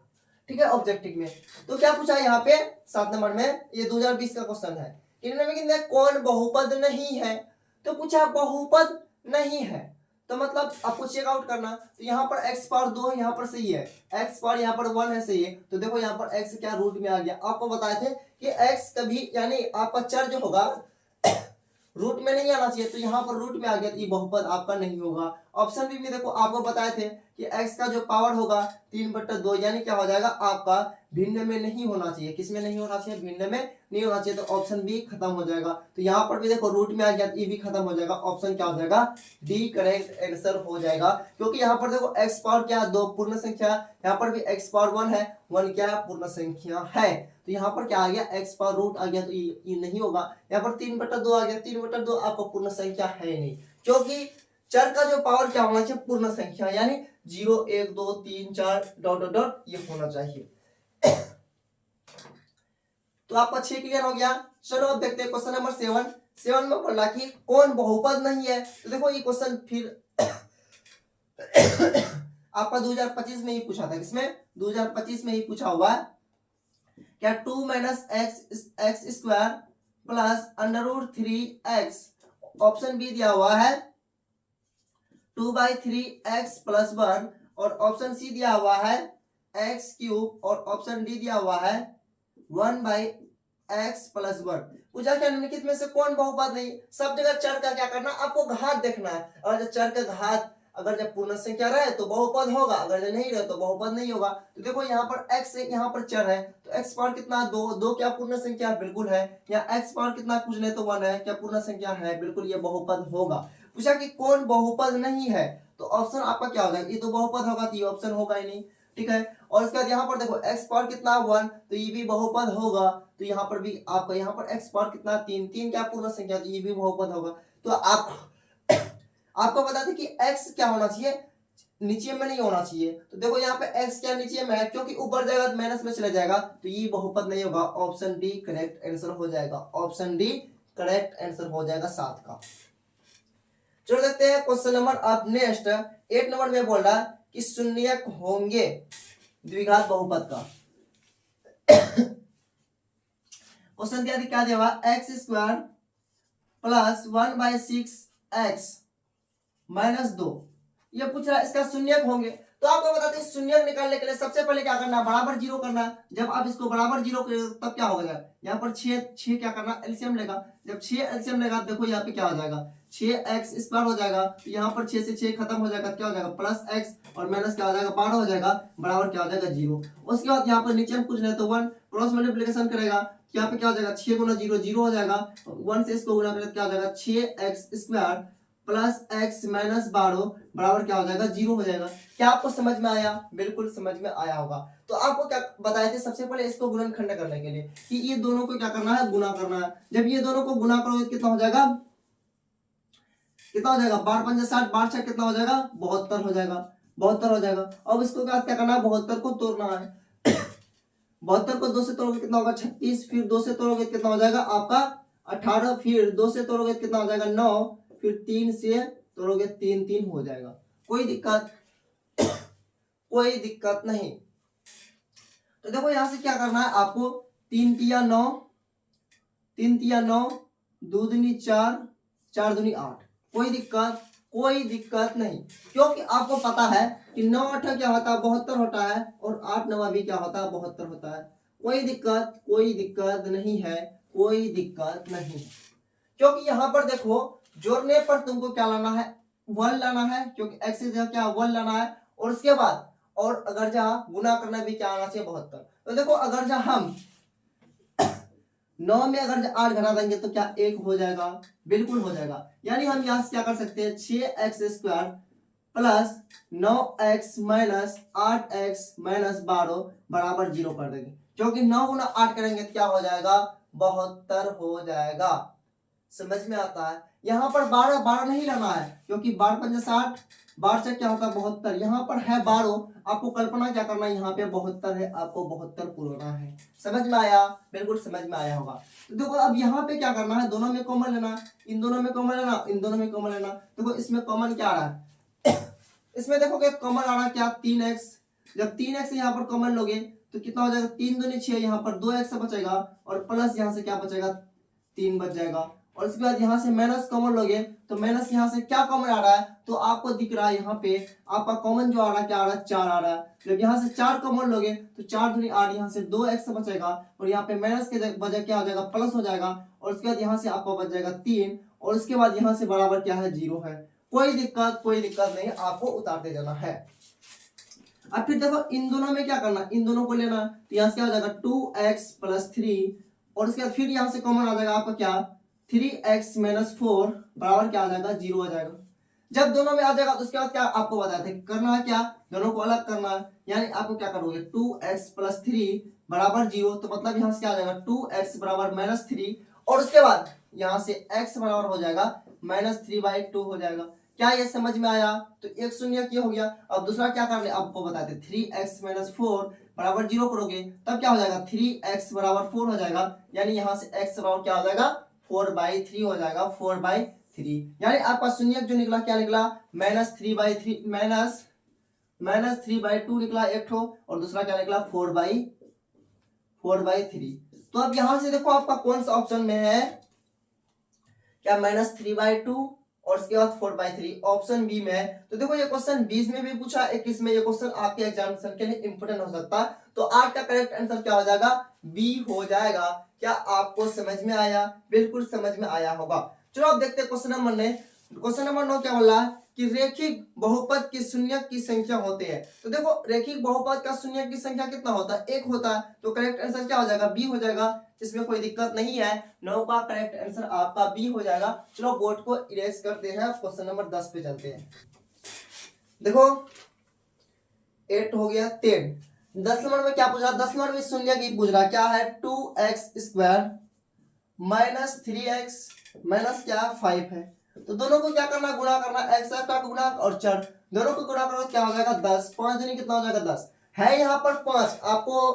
ठीक है ऑब्जेक्टिव में। तो क्या पूछा है यहाँ पे 7 नंबर में, ये 2020 का क्वेश्चन है, इनमें कौन बहुपद नहीं है। तो पूछा बहुपद नहीं है तो मतलब आपको चेक आउट करना। तो यहाँ पर x पावर 2 यहाँ पर सही है, x पावर यहाँ पर 1 है सही है। तो देखो यहाँ पर x क्या रूट में आ गया, आपको बताए थे कि x कभी यानी आपका चर जो होगा रूट में नहीं आना चाहिए, तो यहाँ पर रूट में आ गया तो ये बहुपद आपका नहीं होगा। ऑप्शन बी में देखो आपको बताए थे कि x का जो पावर होगा 3/2 यानी क्या हो जाएगा आपका भिन्न में नहीं होना चाहिए। किस में नहीं होना चाहिए? भिन्न में नहीं होना चाहिए। तो ऑप्शन बी खत्म हो जाएगा। तो यहाँ पर भी देखो रूट में आ गया, ये भी खत्म हो जाएगा। ऑप्शन क्या हो जाएगा? डी करेक्ट आंसर हो जाएगा। क्योंकि यहाँ पर देखो x पावर क्या है? 2 पूर्ण संख्या, यहाँ पर भी x पावर 1 है, 1 क्या है? पूर्ण संख्या है। तो यहाँ पर क्या आ गया? x पावर रूट आ गया, तो ये नहीं होगा। यहाँ पर 3/2 आ गया, 3/2 आपका पूर्ण संख्या है नहीं, क्योंकि चर का जो पावर क्या होना चाहिए? पूर्ण संख्या, यानी 0 1 2 3 4 डॉट डॉट डॉट ये होना चाहिए। तो आपका 6 क्लियर हो गया। चलो अब देखते हैं क्वेश्चन नंबर 7 में बोला कि कौन बहुपद नहीं है। तो देखो ये क्वेश्चन फिर आपका 2025 में ही पूछा था। किसमें? 2025 में ही पूछा हुआ है। क्या 2 - x square plus √3x, option B दिया हुआ है 2/3x + 1, और ऑप्शन सी दिया हुआ है x³ और ऑप्शन डी दिया हुआ है 1/x + 1। पूछा क्या निम्नलिखित में से कौन बहुपद नहीं? सब जगह चर का क्या करना? आपको घात देखना है। और जब चर का घात अगर जब पूर्ण संख्या रहे तो बहुपद होगा, अगर नहीं रहे तो बहुपद नहीं होगा। तो देखो यहाँ पर x है, यहाँ पर चर है, तो x पावर कितना? 2 क्या पूर्ण संख्या? बिल्कुल है। यहाँ x पावर कितना? कुछ नहीं तो 1 है, क्या पूर्ण संख्या है? बिल्कुल ये बहुपद होगा। पूछा कि कौन बहुपद नहीं है, तो ऑप्शन आपका क्या होगा? ये तो बहुपद होगा, तो ये ऑप्शन होगा ही नहीं। ठीक है। और इसके बाद यहाँ पर देखो x पावर कितना? 1, तो ये भी बहुपद होगा। तो यहाँ पर भी आपका यहाँ पर x पावर कितना? 3 क्या पूर्ण संख्या? तो ये भी बहुपद होगा। तो आपको बता दें कि x क्या होना चाहिए? नीचे में नहीं होना चाहिए। तो देखो यहाँ पे x क्या नीचे में है, क्योंकि ऊपर जाएगा तो माइनस में चला जाएगा, तो ये बहुपद नहीं होगा। ऑप्शन डी करेक्ट आंसर हो जाएगा। ऑप्शन डी करेक्ट आंसर हो जाएगा 7 का। चलो देखते हैं क्वेश्चन नंबर अब नेक्स्ट 8 नंबर में बोल रहा है कि शून्यक होंगे द्विघात बहुपद का। क्वेश्चन क्या दिया हुआ? x² प्लस 1/6x -2, ये पूछ रहा है इसका शून्यक होंगे। तो आपको बताते हैं शून्यक निकालने के लिए सबसे पहले क्या करना है? बराबर 0 करना है। जब आप इसको बराबर 0 करेंगे तब क्या होगा? यहाँ पर 6 क्या करना? एलसीएम लेगा। जब 6 एलसीएम लेगा, देखो यहाँ पे क्या हो जाएगा? 6x² हो जाएगा। तो यहाँ पर 6 से 6 खत्म हो जाएगा, क्या हो जाएगा? प्लस x और माइनस क्या हो जाएगा? 12 हो जाएगा, बराबर क्या हो जाएगा? 0। उसके बाद यहाँ पर नीचे हम कुछ नहीं तो 1 क्रॉस मल्टीप्लिकेशन करेगा, यहाँ पे क्या हो जाएगा? 6 × 0 0 हो जाएगा। 1 से इसको गुणा करें क्या हो जाएगा? 6x² प्लस x - 12 बराबर क्या हो जाएगा? 0 हो जाएगा। क्या आपको समझ में आया? बिल्कुल समझ में आया होगा। तो आपको क्या बताए थे सबसे पहले इसको गुणनखंड करने के लिए कि ये दोनों को क्या करना है? गुना करना है। जब ये दोनों को गुना करोगे कितना हो जाएगा? कितना हो जाएगा? 12 × 5 = 60, 12 × 6 कितना हो जाएगा? 72 हो जाएगा। 72 हो जाएगा। अब इसको क्या करना है? 72 को तोड़ना है। 72 को 2 से तोड़ोगे कितना होगा? 36, फिर 2 से तोड़ोगे कितना हो जाएगा? आपका 18, फिर 2 से तोड़ोगे कितना हो जाएगा? 9, फिर 3 से तोड़ोगे 3 हो जाएगा। कोई दिक्कत नहीं। तो देखो यहां से क्या करना है आपको? 3 × 9, 3 × 9, 2 दूनी 4, 4 दूनी 8। कोई दिक्कत नहीं, क्योंकि आपको पता है कि 9 × 8 क्या होता है? 72 होता है, और 8 × 9 भी क्या होता है? 72 होता है। कोई दिक्कत नहीं है, कोई दिक्कत नहीं। क्योंकि यहाँ पर देखो जोड़ने पर तुमको क्या लाना है? 1 लाना है, क्योंकि x से जगह क्या 1 लाना है, और उसके बाद और अगर जहाँ गुना करना भी क्या आना चाहिए? 72। तो देखो अगर जहाँ हम 9 में अगर 8 घटा देंगे तो क्या 1 हो जाएगा? बिल्कुल हो जाएगा। यानी हम यहाँ से क्या कर सकते हैं? 6x² प्लस 9x - 8x - 12 बराबर 0 कर देंगे, क्योंकि 9 × 8 करेंगे तो क्या हो जाएगा? 72 हो जाएगा। समझ में आता है? यहाँ पर 12 नहीं लाना है, क्योंकि 12 × 5 = 60, 12 से क्या होता है? 72। यहाँ पर है 12, आपको कल्पना क्या करना है? यहाँ पे 72 है, आपको 72 पुराना है। समझ में आया? बिल्कुल समझ में आया होगा। तो देखो अब यहाँ पे क्या करना है? दोनों में कॉमन लेना, इन दोनों में कॉमन लेना, इन दोनों में कॉमन लेना। देखो इसमें कॉमन क्या आ रहा है? इसमें देखोगे कॉमन आ रहा है क्या? 3x। जब 3x यहाँ पर कॉमन लोगे तो कितना हो जाएगा? 3 दूनी 6, यहाँ पर 2x बचेगा, और प्लस यहाँ से क्या बचेगा? 3 बच जाएगा। और इसके बाद यहाँ से माइनस कॉमन लोगे तो माइनस यहाँ से क्या कॉमन आ रहा है? तो आपको दिख रहा है यहाँ पे आपका कॉमन जो आ रहा है क्या आ रहा है? 4 आ रहा है। जब यहाँ से 4 कॉमन लोगे तो 4 दूनी 8, यहाँ से 2x बचेगा, और यहाँ पे माइनस के बजाय क्या हो जाएगा? प्लस हो जाएगा, और उसके बाद यहाँ से आपका बच जाएगा 3, और उसके बाद यहाँ से बराबर क्या है? 0 है। कोई दिक्कत नहीं, आपको उतारते जाना है। अब फिर देखो इन दोनों में क्या करना, इन दोनों को लेना, तो यहाँ से क्या हो जाएगा 2x+3 और उसके बाद फिर यहाँ से कॉमन आ जाएगा आपका क्या 3x-4 बराबर क्या आ जाएगा 0 आ जाएगा। जब दोनों में आ जाएगा तो उसके बाद क्या आपको बताया था करना है, क्या दोनों को अलग करना है, यानी आपको क्या करोगे 2x+3 बराबर 0, तो मतलब यहाँ से क्या आ जाएगा 2x बराबर -3 और उसके बाद यहाँ से x बराबर हो जाएगा -3/2 हो जाएगा। क्या ये समझ में आया? तो एक शून्य ये हो गया। अब दूसरा क्या करना है आपको बताते 3x-4 बराबर 0 करोगे तब क्या हो जाएगा 3x बराबर 4 हो जाएगा, यानी यहाँ से x बराबर क्या हो जाएगा 4/3 हो जाएगा, 4/3, यानी आपका शून्य जो निकला क्या निकला -3/2 निकला एक ठो और दूसरा क्या निकला 4/3। तो अब यहां से देखो आपका कौन सा ऑप्शन में है, क्या -3/2 और उसके बाद 4/3 ऑप्शन बी में है। तो देखो ये क्वेश्चन 20 में भी पूछा, 21 में ये क्वेश्चन आपके एग्जामिनेशन के लिए इंपोर्टेंट हो सकता है। तो आज का करेक्ट आंसर क्या हो जाएगा बी हो जाएगा। क्या आपको समझ में आया? बिल्कुल समझ में आया होगा। चलो अब देखते हैं क्वेश्चन नंबर 9 क्या बोल रहा है कि रेखिक बहुपद के शून्यक की संख्या होते हैं। तो देखो रेखिक बहुपद का शून्यक की संख्या कितना होता है, एक होता है, तो करेक्ट आंसर क्या हो जाएगा बी हो जाएगा, इसमें कोई दिक्कत नहीं है। 9 का करेक्ट आंसर आपका बी हो जाएगा। चलो बोर्ड को इरेज करते हैं, क्वेश्चन नंबर 10 पे चलते हैं। देखो 8 हो गया 10। 10 नंबर में क्या पूछ रहा, 10 नंबर में शून्य की पूछ रहा, क्या है 2x² -3x माइनस क्या 5 है। तो दोनों को क्या करना, गुणा करना, x का गुणा और चर दोनों को गुणा करो क्या हो जाएगा 10, 5 दूनी कितना हो जाएगा 10 है, यहाँ पर 5, आपको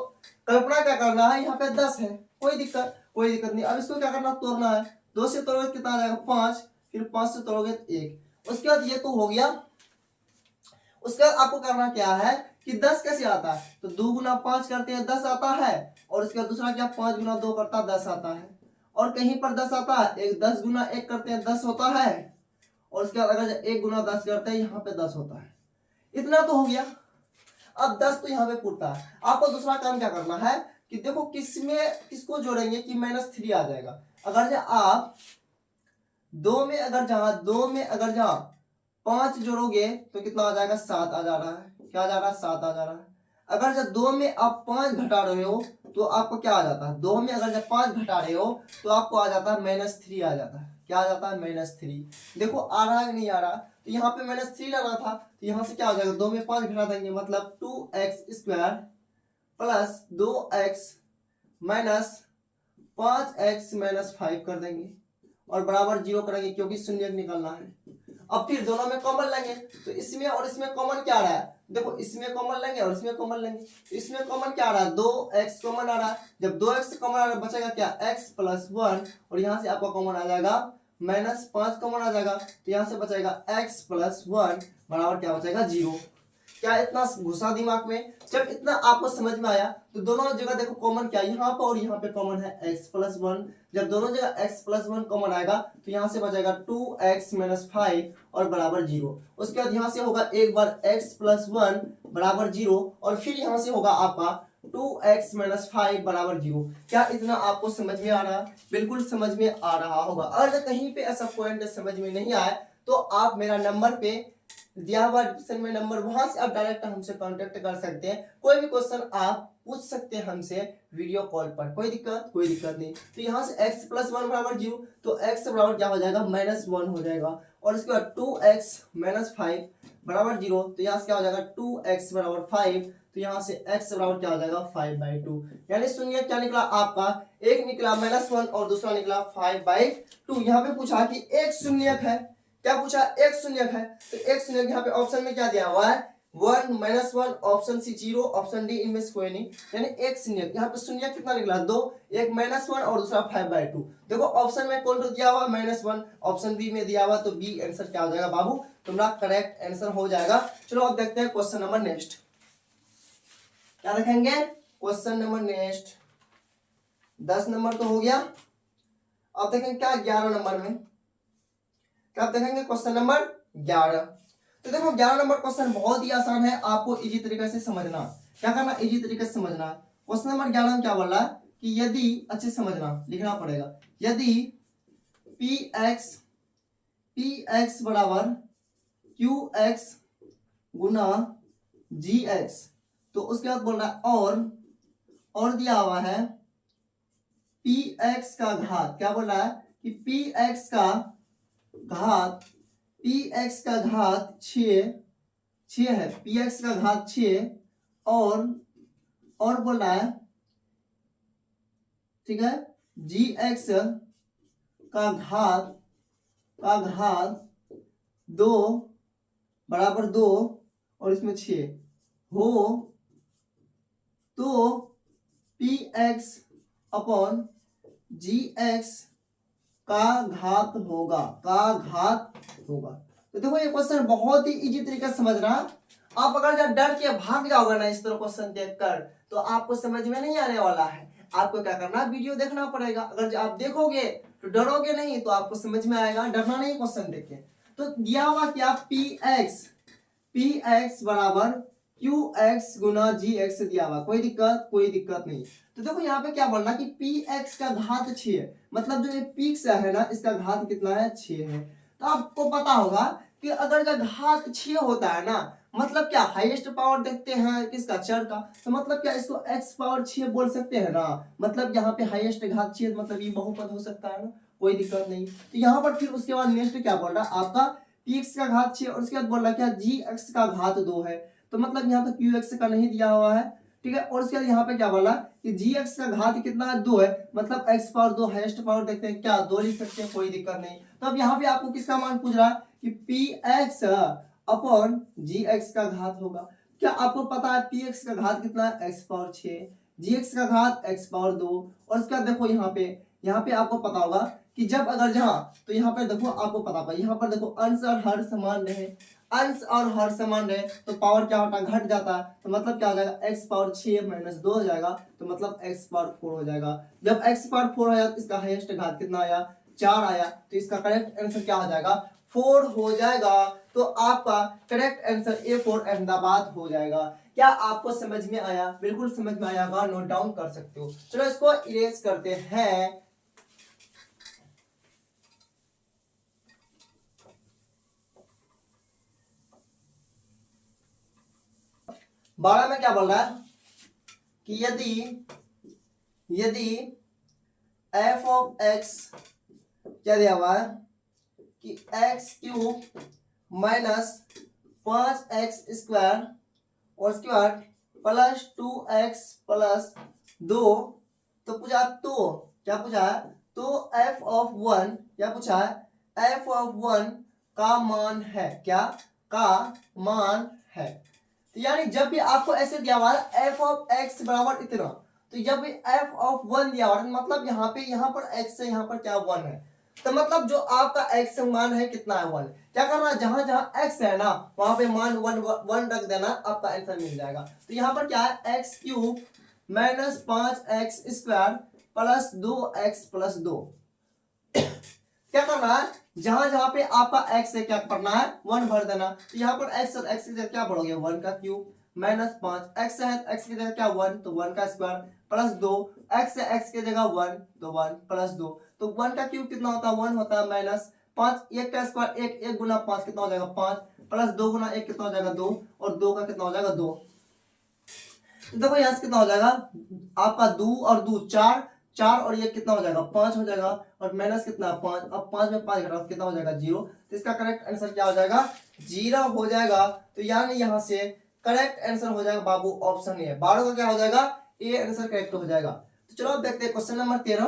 कल्पना क्या करना है, यहाँ पे 10 है, कोई दिक्कत नहीं। अब इसको क्या करना, तोड़ना है, 2 से तोड़ोगे कितना आ जाएगा 5, फिर 5 से तोड़ोगे 1, उसके बाद ये तो हो गया। उसके बाद आपको करना क्या है कि 10 कैसे आता है, तो 2 गुना 5 करते हैं 10 आता है, और उसके बाद दूसरा क्या 5 गुना 2 करता है 10 आता है, और कहीं पर 10 आता है, एक 10 गुना 1 करते हैं 10 होता है, और उसके बाद अगर 1 गुना 10 करते हैं यहाँ पे 10 होता है। इतना तो हो गया। अब 10 तो यहाँ पे पूछता है, आपको दूसरा काम क्या करना है कि देखो किसको जोड़ेंगे कि -3 आ जाएगा। अगर आप 2 में अगर जहाँ 5 जोड़ोगे तो कितना आ जाएगा 7 आ जा रहा है, क्या आ जा रहा है 7 आ जा रहा है। अगर जब 2 में आप 5 घटा रहे हो तो आपको क्या आ जाता है, 2 में अगर जब 5 घटा रहे हो तो आपको आ जाता है -3 आ जाता है, क्या आ जाता है -3। देखो आ रहा है कि नहीं आ रहा, तो यहाँ पे -3 लाना था, तो यहाँ से क्या हो जाएगा 2 में 5 घटा देंगे, मतलब 2x² plus 2x minus 5x minus 5 कर देंगे और बराबर 0 करेंगे क्योंकि शून्य निकालना है। अब फिर दोनों में कॉमन लेंगे, तो इसमें और इसमें कॉमन क्या आ रहा है, देखो इसमें कॉमन लेंगे और इसमें कॉमन लेंगे, तो इसमें कॉमन क्या आ रहा है 2x कॉमन आ रहा है। जब 2x कॉमन आ रहा है बचेगा क्या x + 1, और यहाँ से आपका कॉमन आ जाएगा -5 कॉमन आ जाएगा, तो यहाँ से बचेगा x + 1 बराबर क्या बचेगा 0। क्या इतना घुसा दिमाग में? जब इतना आपको समझ में आया तो दोनों जगह देखो कॉमन क्या, यहाँ पर और यहाँ पे कॉमन है x + 1। जब दोनों जगह x + 1 कॉमन आएगा तो यहाँ से बचेगा 2x - 5 और बराबर 0। उसके बाद यहाँ से होगा एक बार x + 1 बराबर 0 और फिर यहाँ से होगा आपका 2x - 5 बराबर 0। क्या इतना आपको समझ में आ रहा? बिल्कुल समझ में आ रहा होगा। अगर कहीं पे ऐसा पॉइंट समझ में नहीं आए तो आप मेरा नंबर पे दिया हुआ डिस्क्रिप्शन में नंबर, वहां से आप डायरेक्ट हमसे कांटेक्ट कर सकते हैं। कोई भी क्वेश्चन आप पूछ सकते हैं हमसे वीडियो कॉल पर, कोई दिक्कत नहीं। तो यहाँ से x + 1 बराबर 0, तो x बराबर क्या हो जाएगा -1 हो जाएगा, और इसके बाद 2x - 5 बराबर 0, तो यहाँ से क्या हो जाएगा 2x बराबर 5, तो यहाँ से x बराबर क्या हो जाएगा 5/2। यानी शून्य क्या निकला आपका, एक निकला -1 और दूसरा निकला 5/2। यहाँ पे पूछा कि एक शून्यक है, क्या पूछा एक शून्यक है, तो एक शून्यक यहाँ पे ऑप्शन में क्या दिया हुआ है 1 -1, ऑप्शन सी 0, ऑप्शन डी इनमें से कोई नहीं, यानी एक शून्यक। यहाँ पे शून्यक कितना निकला 2, एक -1 और दूसरा 5/2। देखो ऑप्शन में कौन दिया हुआ -1, ऑप्शन बी में दिया हुआ, तो बी आंसर क्या हो जाएगा बाबू, तुम्हारा करेक्ट आंसर हो जाएगा। चलो अब देखते हैं क्वेश्चन नंबर नेक्स्ट, क्या देखेंगे क्वेश्चन नंबर नेक्स्ट। 10 नंबर तो हो गया, अब देखेंगे क्या 11 नंबर में, क्या देखेंगे क्वेश्चन नंबर 11। तो देखो 11 नंबर क्वेश्चन बहुत ही आसान है, आपको इजी तरीके से समझना। क्या करना, इजी तरीके से समझना। क्वेश्चन नंबर 11 में क्या बोल रहा है कि यदि, अच्छे समझना लिखना पड़ेगा, यदि px बराबर क्यू एक्स गुना जी एक्स। तो उसके बाद बोल रहा है और दिया हुआ है पी एक्स का घात, क्या बोल रहा है कि पी एक्स का घात 6 है, पी एक्स का घात 6 और बोल रहा है, ठीक है, जी एक्स का घात 2 बराबर 2 और इसमें 6 हो तो पी एक्स अपॉन जी एक्स का घात होगा। तो देखो ये क्वेश्चन बहुत ही इजी तरीके से समझना। आप अगर जब डर के भाग जाओगे ना इस तरह क्वेश्चन देखकर तो आपको समझ में नहीं आने वाला है। आपको क्या करना, वीडियो देखना पड़ेगा। अगर आप देखोगे तो डरोगे नहीं, तो आपको समझ में आएगा, डरना नहीं क्वेश्चन देख के। तो दिया हुआ क्या, पी एक्स बराबर क्यू एक्स गुना जी एक्स दिया हुआ, कोई दिक्कत नहीं। तो देखो यहाँ पे क्या बोलना कि पी एक्स का घात 6 है, मतलब जो ये पीक्स है ना इसका घात कितना है, 6 है। तो आपको पता होगा कि अगर का घात 6 होता है ना, मतलब क्या हाईएस्ट पावर देखते हैं किसका, चर का, तो मतलब क्या इसको x पावर 6 बोल सकते हैं ना। मतलब यहाँ पे हाईएस्ट घात 6, मतलब ये बहुपद हो सकता है ना, कोई दिक्कत नहीं। तो यहाँ पर फिर उसके बाद नेक्स्ट क्या बोल रहा है आपका px का घात 6 और उसके बाद बोल रहा है क्या gx का घात 2 है। तो मतलब यहाँ पे qx का नहीं दिया हुआ है, ठीक है। और उसके बाद यहाँ पे क्या बोला कि gx का घात कितना है, 2 है, मतलब x पावर 2 हाईएस्ट पावर देखते हैं क्या, 2 लिख सकते हैं, कोई दिक्कत नहीं। तो अब यहाँ पे आपको किसका मान पूछ रहा है कि px अपॉन gx का घात होगा। क्या आपको पता है px का घात कितना है, x पावर 6, gx का घात x पावर 2। और उसके बाद देखो यहाँ पे आपको पता होगा कि जब अगर जहां, तो यहाँ पे देखो आपको पता होगा, यहाँ पर देखो अंश और हर समान रहे, तो पावर क्या होता है, घट जाता है। तो मतलब क्या हो जाएगा, x पावर 6 माइनस 2 हो जाएगा, तो मतलब x पावर 4 हो जाएगा। जब x पावर 4 आया तो इसका हाईएस्ट घात कितना आया, 4 आया। तो इसका करेक्ट आंसर क्या हो जाएगा, 4 हो जाएगा। तो आपका करेक्ट आंसर A4 अहमदाबाद हो जाएगा। क्या आपको समझ में आया, बिल्कुल समझ में आया होगा, नोट डाउन कर सकते हो। चलो इसको इरेज करते हैं। 12 में क्या बोल रहा है कि यदि f ऑफ x क्या दिया हुआ है कि x cube minus 5x square और उसके बाद प्लस 2x प्लस 2, तो पूछा, तो क्या पूछा है, तो f ऑफ 1 क्या पूछा है, f ऑफ 1 का मान है, क्या का मान है। तो यानी जब भी आपको ऐसे दिया हुआ है f ऑफ x बराबर इतना, तो जब भी f ऑफ 1 दिया हुआ है मतलब यहाँ पर x से यहाँ पर क्या 1 है, तो मतलब जो आपका x मान है कितना है, 1। क्या करना, जहां जहां x है ना वहां पे मान 1 रख देना, आपका आंसर मिल जाएगा। तो यहाँ पर क्या है, x cube minus 5x square plus 2x plus 2। क्या करना है, जहां जहां पे आपका x है क्या करना है, 1 भर देना। तो यहाँ पर x और x की जगह क्या भरोगे, 1 का क्यूब माइनस 5, x है x की जगह क्या 1, तो 1 का स्क्वायर प्लस 2, x है x की जगह 1 तो 1 प्लस 2, तो 1 का क्यूब कितना होता है, 1 होता है माइनस 5, 1 का स्क्वायर 1 गुना 5 कितना हो जाएगा 5, प्लस 2 गुना 1 कितना हो जाएगा 2, और 2 का कितना हो जाएगा 2। तो देखो यहाँ से कितना हो जाएगा आपका 2 और 2 4 और ये कितना हो जाएगा 5 हो जाएगा, और माइनस कितना 5, अब 5 में 5 घटाओ कितना हो जाएगा 0। तो इसका करेक्ट आंसर क्या हो जाएगा, 0 हो जाएगा। तो यानी यहाँ से करेक्ट आंसर हो जाएगा बाबू ऑप्शन ए, 12 का क्या हो जाएगा, ए आंसर करेक्ट हो जाएगा। तो चलो अब देखते हैं क्वेश्चन नंबर 13।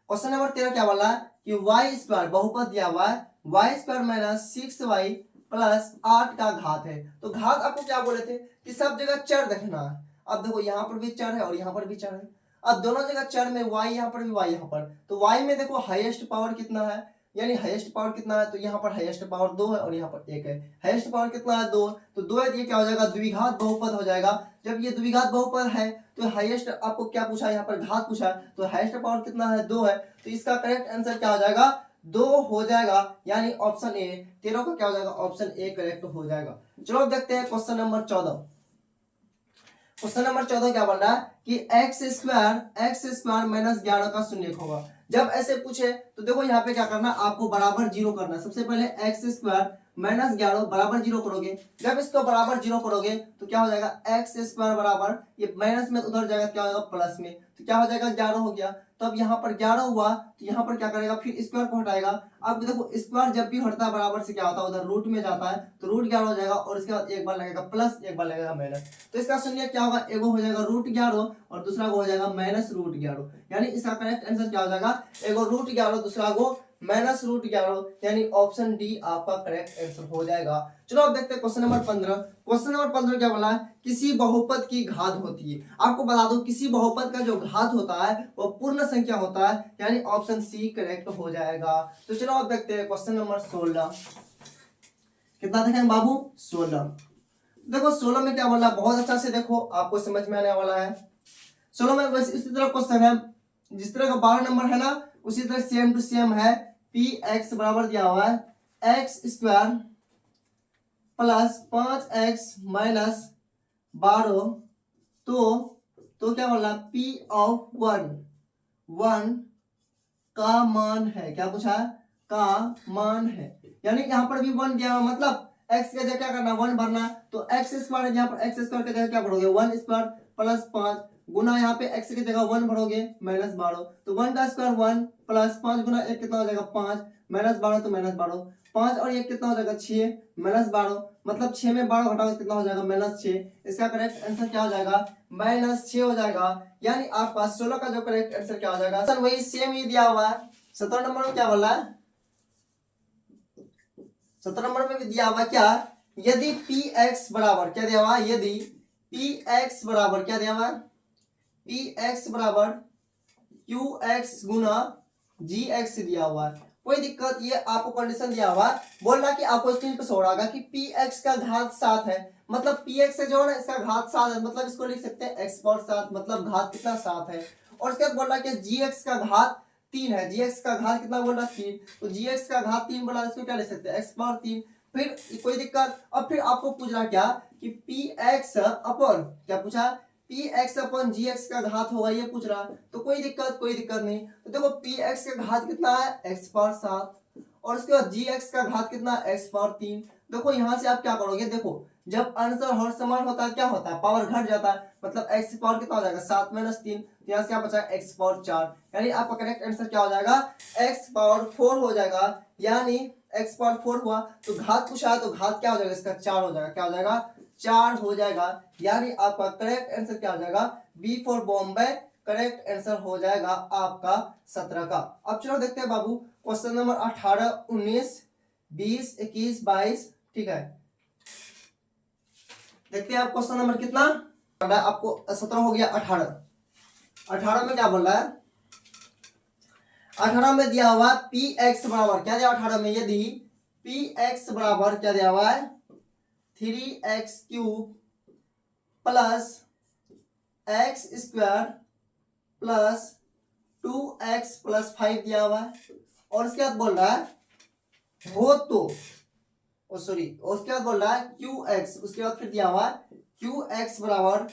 क्वेश्चन नंबर 13 क्या बोला है कि वाई स्क्वायर बहुपद दिया हुआ है, Y square minus 6y plus 8 का घात है। तो घात आपको क्या बोले थे कि सब जगह चर देखना है। अब देखो यहाँ पर भी चर है और यहाँ पर भी चर है, अब दोनों जगह चर में y यहाँ पर भी y यहाँ पर, तो y में देखो हाईएस्ट पावर कितना है, यानी हाईएस्ट पावर कितना है, तो यहाँ पर हाईएस्ट पावर 2 है और यहाँ पर 1 है। हाईएस्ट पावर कितना है 2, तो 2 है, ये क्या हो जाएगा द्विघात बहुपद हो जाएगा। जब ये द्विघात बहुपद है तो हाईएस्ट आपको क्या पूछा है, यहाँ पर घात पूछा है, तो हाईएस्ट पावर कितना है 2 है, तो इसका करेक्ट आंसर क्या हो जाएगा 2 हो जाएगा। यानी ऑप्शन ए 13 का क्या हो जाएगा, ऑप्शन ए करेक्ट हो जाएगा। चलो देखते हैं क्वेश्चन नंबर 14। क्वेश्चन नंबर 14 क्या बोल रहा है कि एक्स स्क्वायर माइनस 11 का शून्य होगा। जब ऐसे पूछे तो देखो यहाँ पे क्या करना, आपको बराबर जीरो करना। सबसे पहले एक्स स्क्वायर माइनस 11 बराबर जीरो करोगे। जब इसको बराबर जीरो करोगे तो क्या हो जाएगा, एक्स स्क्वायर बराबर ये माइनस में उधर जाएगा, क्या होगा प्लस में, तो क्या हो जाएगा 11 हो गया। तो अब यहाँ पर 11 हुआ तो यहाँ पर क्या करेगा, फिर स्क्वायर को हटाएगा। अब देखो स्क्वायर जब भी हटता है बराबर से क्या होता है, उधर रूट में जाता है, तो रूट 11 हो जाएगा और इसके बाद एक बार लगेगा प्लस, एक बार लगेगा माइनस। तो इसका सुनिए क्या होगा, एगो हो जाएगा रूट 11 और दूसरा को हो जाएगा माइनस रूट 11, यानी इसका करेक्ट आंसर क्या हो जाएगा, एगो रूट 11 दूसरा को माइनस रूट 11, यानी ऑप्शन डी आपका करेक्ट आंसर हो जाएगा। चलो अब देखते हैं क्वेश्चन नंबर 15। क्वेश्चन नंबर 15 क्या बोला है, किसी बहुपद की घात होती है। आपको बता दूं किसी बहुपद का जो घात होता है वो पूर्ण संख्या होता है, यानी ऑप्शन सी करेक्ट हो जाएगा। तो चलो अब देखते हैं क्वेश्चन नंबर 16। कितना देखेंगे बाबू, 16। देखो 16 में क्या बोला, बहुत अच्छा से देखो आपको समझ में आने वाला है। 16 में बस इसी तरह क्वेश्चन है, जिस तरह का 12 नंबर है ना उसी तरह सेम टू सेम है। पी एक्स बराबर दिया हुआ है x square plus 5x minus 12, तो क्या बोला, पी ऑफ 1 का मान है, क्या पूछा है, का मान है। यानी यहाँ पर भी 1 दिया हुआ, मतलब x के जगह क्या करना, 1 भरना। तो एक्स स्क्वायर यहाँ पर एक्स स्क्वायर के जगह क्या भरोगे, 1 स्क्वायर प्लस 5 गुना यहाँ पे x की जगह 1 भरोगे माइनस 12, तो 1 का स्क्वायर 1 प्लस 5 गुना 1 कितना हो जाएगा 5 माइनस 12, तो माइनस 12, 5 और 1 कितना हो जाएगा 6 माइनस 12, मतलब 6 में 12 घटाओगे कितना हो जाएगा माइनस 6। इसका करेक्ट आंसर क्या हो जाएगा, माइनस 6 हो जाएगा। यानी आपका 16 का जो करेक्ट आंसर क्या हो जाएगा, सर वही सेम ही दिया हुआ है। 17 नंबर में क्या बोला है, 17 नंबर में भी दिया हुआ क्या, यदि पी एक्स बराबर क्या दिया हुआ, यदि पी एक्स बराबर क्या दिया हुआ, पी एक्स बराबर क्यू एक्स गुना जी एक्स दिया हुआ है। कोई दिक्कत, ये आपको कंडीशन दिया हुआ है, बोल रहा कि आपको स्क्रीन पे शो होगा कि पी एक्स का घात 7 है, मतलब पी एक्स से जो है ना इसका घात 7 है, मतलब इसको लिख सकते हैं एक्स पावर 7, मतलब घात कितना 7 है। और उसके बाद बोल रहा कि जी एक्स का घात 3 है, जी एक्स का घात कितना बोल रहा 3, तो जी एक्स का घात 3 बोला, इसको क्या लिख सकते हैं एक्स पावर 3। फिर कोई दिक्कत, अब फिर आपको पूछ रहा क्या कि पी एक्स अपॉन क्या पूछा, पी एक्स अपन जी एक्स का घात होगा, ये पूछ रहा। तो कोई दिक्कत नहीं। तो देखो पी एक्स का घात कितना है एक्स पावर 7 और उसके बाद जी एक्स का घात कितना है एक्स पावर 3। देखो यहाँ से आप क्या करोगे, देखो जब आंसर हर समान होता है क्या होता है, पावर घट जाता है, मतलब एक्स पावर कितना हो जाएगा 7 माइनस 3, तो यहाँ से क्या बचा एक्स पावर 4, यानी आपका करेक्ट आंसर क्या हो जाएगा एक्स पावर 4 हो जाएगा। यानी एक्स पावर 4 हुआ तो घात पूछा है तो घात क्या हो जाएगा इसका 4 हो जाएगा, क्या हो जाएगा 4 हो जाएगा। यानी आपका करेक्ट आंसर क्या हो जाएगा, B for Bombay correct answer हो जाएगा आपका 17 का। अब चलो देखते हैं बाबू क्वेश्चन नंबर 18, 19, 20, 21, 22, ठीक है। देखते हैं आप क्वेश्चन नंबर कितना आपको 17 हो गया। 18 में क्या बोल रहा है, 18 में दिया हुआ पी एक्स बराबर क्या दिया 18 में, यदि पी एक्स बराबर क्या दिया हुआ है 3x cube plus x square plus 2x plus 5 दिया हुआ है, और उसके बाद बोल रहा है हो तो सॉरी, उसके बाद बोल रहा है क्यू एक्स, उसके बाद फिर दिया हुआ क्यू एक्स बराबर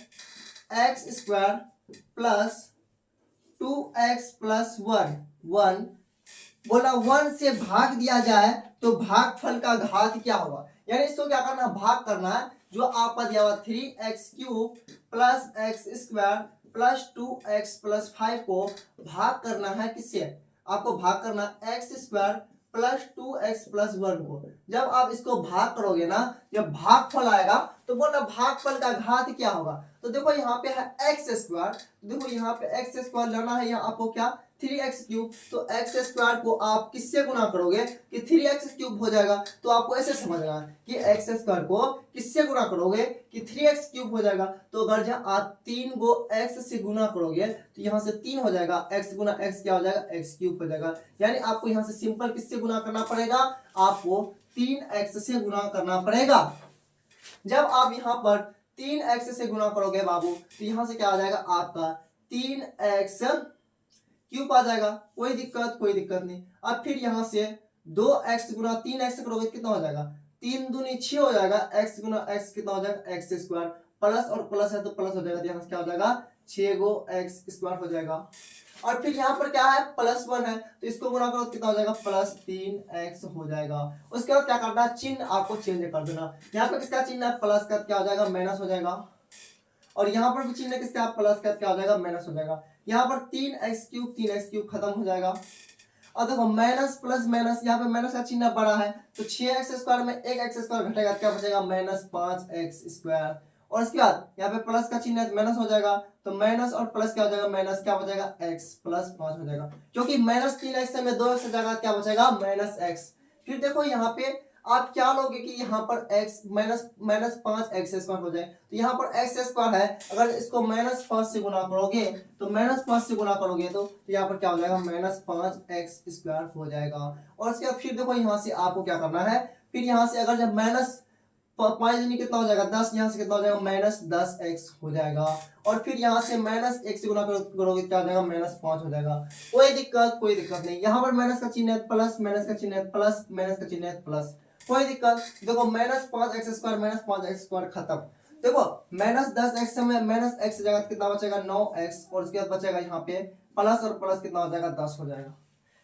x square plus 2x plus 1 बोला 1 से भाग दिया जाए तो भागफल का घात क्या होगा, यानी इसको क्या करना भाग करना है, जो आपका दिया हुआ 3x cube plus x square plus 2x plus 5 को भाग करना है किससे, आपको भाग करना x square plus 2x plus 1 को। जब आप इसको भाग करोगे ना, जब भागफल आएगा तो बोला भागफल का घात क्या होगा, तो देखो यहाँ पे है एक्स स्क्वायर, देखो यहाँ पे एक्स स्क्वायर लेना है, यहाँ आपको क्या 3x क्यूब, तो एक्स स्क्वायर को आप किससे गुना करोगे कि 3x क्यूब हो जाएगा, तो आपको ऐसे समझना है कि एक्स स्क्वायर को किससे गुना करोगे कि 3x क्यूब हो जाएगा। तो अगर जब आप 3 को x से गुना करोगे तो यहाँ से 3 हो जाएगा, x गुना x क्या हो जाएगा x क्यूब हो जाएगा। यानी आपको यहाँ से सिंपल किससे गुना करना पड़ेगा, आपको 3x से गुना करना पड़ेगा। जब आप यहाँ पर 3x से गुना करोगे बाबू तो यहाँ से क्या आ जाएगा आपका 3x क्यूब आ जाएगा, कोई दिक्कत नहीं। अब फिर यहाँ से 2x गुना 3x करोगे कितना हो जाएगा 3 दूनी 6 हो जाएगा, x गुना x कितना हो जाएगा एक्स स्क्वायर, प्लस और प्लस है तो प्लस हो जाएगा, यहाँ से क्या हो जाएगा 6 गो एक्स स्क्वायर हो जाएगा। और फिर यहाँ पर क्या है +1 है, तो इसको गुना करो कितना हो जाएगा +3x हो जाएगा। उसके बाद क्या करना है, चिन्ह आपको चेंज कर देना। यहाँ पर किसका चिन्ह है प्लस का, क्या हो जाएगा माइनस हो जाएगा। और यहाँ पर भी चिन्ह किसका प्लस का, क्या हो जाएगा माइनस हो जाएगा। यहाँ पर 3x³ खत्म हो जाएगा। और देखो माइनस प्लस माइनस, यहाँ पे माइनस का चिन्ह बड़ा है, तो 6x² में 1x² घटेगा, क्या बचेगा -5x²। और इसके बाद यहाँ पे प्लस का चिन्ह है माइनस हो जाएगा, तो माइनस और प्लस क्या हो जाएगा माइनस, क्या हो जाएगा x + 5 हो जाएगा, क्योंकि -3x में 2x जाएगा, क्या बचेगा -x। फिर देखो यहाँ पे आप क्या लोगे कि यहाँ पर x -5x² हो जाए, तो यहाँ पर x² है, अगर इसको -5 से गुना करोगे तो -5 से गुना करोगे तो यहाँ पर क्या हो जाएगा -5x² हो जाएगा। और इसके बाद फिर देखो यहाँ से आपको क्या करना है, फिर यहाँ से अगर जब -5 यानी कितना हो जाएगा 10, यहाँ से कितना हो जाएगा -10x हो जाएगा। और फिर यहाँ से -1 से गुना करोगे क्या हो जाएगा -5 हो जाएगा। कोई दिक्कत नहीं। यहाँ पर माइनस का चिन्ह है प्लस, माइनस का चिन्ह है प्लस, माइनस का चिन्ह है प्लस, कोई दिक्कत। देखो -5x² -5x² खत्म। देखो -10x में -x जगह कितना बचेगा 9x, और उसके बाद बचेगा यहाँ पे प्लस, और प्लस कितना हो जाएगा 10 हो जाएगा।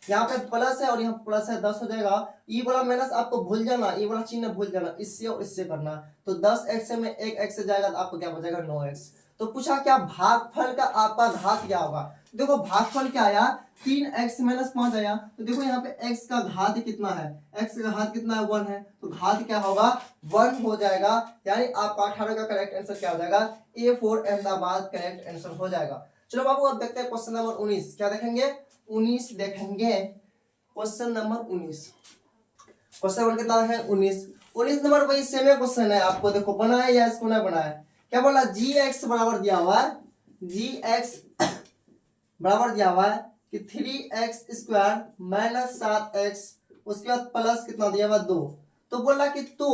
यहाँ पे प्लस है और यहाँ प्लस है 10 हो जाएगा। ई वाला माइनस आपको भूल जाना, ई वाला चिन्ह भूल जाना, इससे और इससे करना। तो 10x में 1x से जाएगा तो आपको क्या बचेगा 9x। तो पूछा क्या भागफल का आपका घात क्या होगा। देखो भागफल क्या आया 3x - 5 आया, तो देखो यहाँ पे x का घात कितना है, x का घात कितना है 1 है, तो घात क्या होगा 1 हो जाएगा। यानी आपका 18 का करेक्ट आंसर क्या हो जाएगा A4 अहमदाबाद करेक्ट आंसर हो जाएगा। चलो बाबू अब देखते हैं क्वेश्चन नंबर 19। क्या देखेंगे 19 देखेंगे। क्वेश्चन नंबर 19, क्वेश्चन नंबर कितना है 19 नंबर वही सेम क्वेश्चन है। आपको देखो बना है या इसको ना बना है, क्या बोला gx बराबर दिया हुआ है, gx बराबर दिया हुआ है कि 3x² - 7x, उसके बाद प्लस कितना दिया हुआ 2, तो बोला कि तो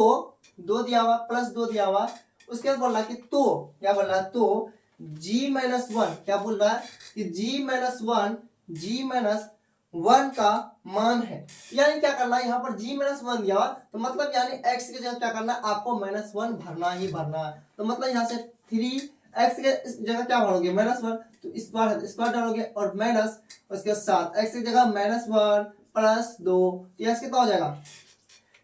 2 दिया हुआ प्लस 2 दिया हुआ, उसके बाद बोला कि तो क्या बोल रहा है तो g-1, क्या बोल रहा है कि g-1 का मान है। यानी क्या करना है यहाँ पर g-1 दिया हुआ, तो मतलब यानी x की जगह क्या करना है आपको -1 भरना ही भरना है। तो मतलब यहाँ से 3x के जगह क्या भरोगे -1, तो स्क्वायर डालोगे और माइनस उसके 7 x की जगह -1 + 2, यह कितना हो जाएगा।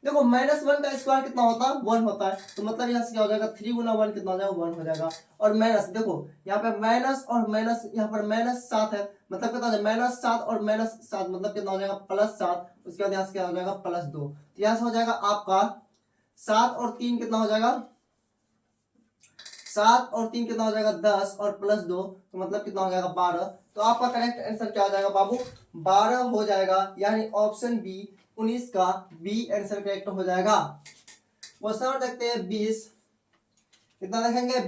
देखो -1 का स्क्वायर कितना होता है 1 होता है, तो मतलब यहाँ से क्या हो जाएगा 3 × 1 कितना हो जाएगा 1 हो जाएगा। और माइनस देखो यहाँ पे माइनस और माइनस, यहाँ पर -7 है, मतलब कितना हो जाएगा -7 और -7 मतलब कितना हो जाएगा +7, उसके बाद यहाँ से क्या हो जाएगा +2, तो यहाँ से हो जाएगा आपका 7 और 3 कितना हो जाएगा 7 और 3 कितना हो जाएगा 10 और +2, तो मतलब कितना हो जाएगा 12। तो आपका करेक्ट आंसर क्या हो जाएगा बाबू 12 हो जाएगा। यानी ऑप्शन बी 19 का बी आंसर करेक्ट हो जाएगा। क्वेश्चन नंबर देखते हैं 20। कितना देखेंगे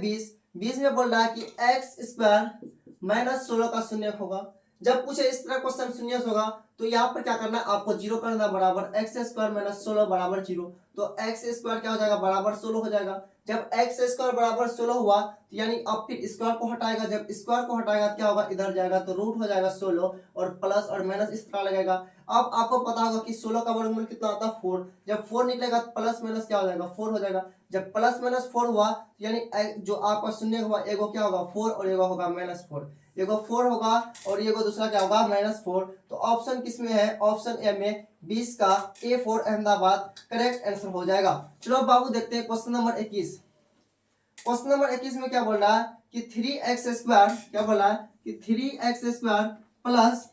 20 में बोल रहा है कि x² - 16 का शून्यक होगा। जब पूछे इस तरह क्वेश्चन शून्यक होगा तो यहाँ पर क्या करना है आपको 0 करना बराबर x² - 16 बराबर 0, तो x² क्या हो जाएगा बराबर 16 हो जाएगा। जब x² बराबर 16 हुआ तो यानी अब फिर स्क्वायर को हटाएगा, जब स्क्वायर को हटाएगा क्या होगा इधर जाएगा तो रूट हो जाएगा 16, और प्लस और माइनस इस तरह लगेगा। अब आपको पता होगा कि 16 का वर्गमूल कितना होता है 4, जब 4 निकलेगा तो प्लस माइनस क्या हो जाएगा 4 हो जाएगा। जब प्लस माइनस 4 हुआ यानी जो आपका शून्य हुआ एगो क्या होगा 4 और एगो होगा -4, एगो 4 होगा और एगो दूसरा क्या होगा -4। तो ऑप्शन किस में है, ऑप्शन ए में 20 का A4 अहमदाबाद करेक्ट आंसर हो जाएगा। चलो बाबू देखते हैं क्वेश्चन नंबर 21। क्वेश्चन नंबर 21 में क्या बोल रहा है कि 3x² क्या बोल रहा है कि 3x² +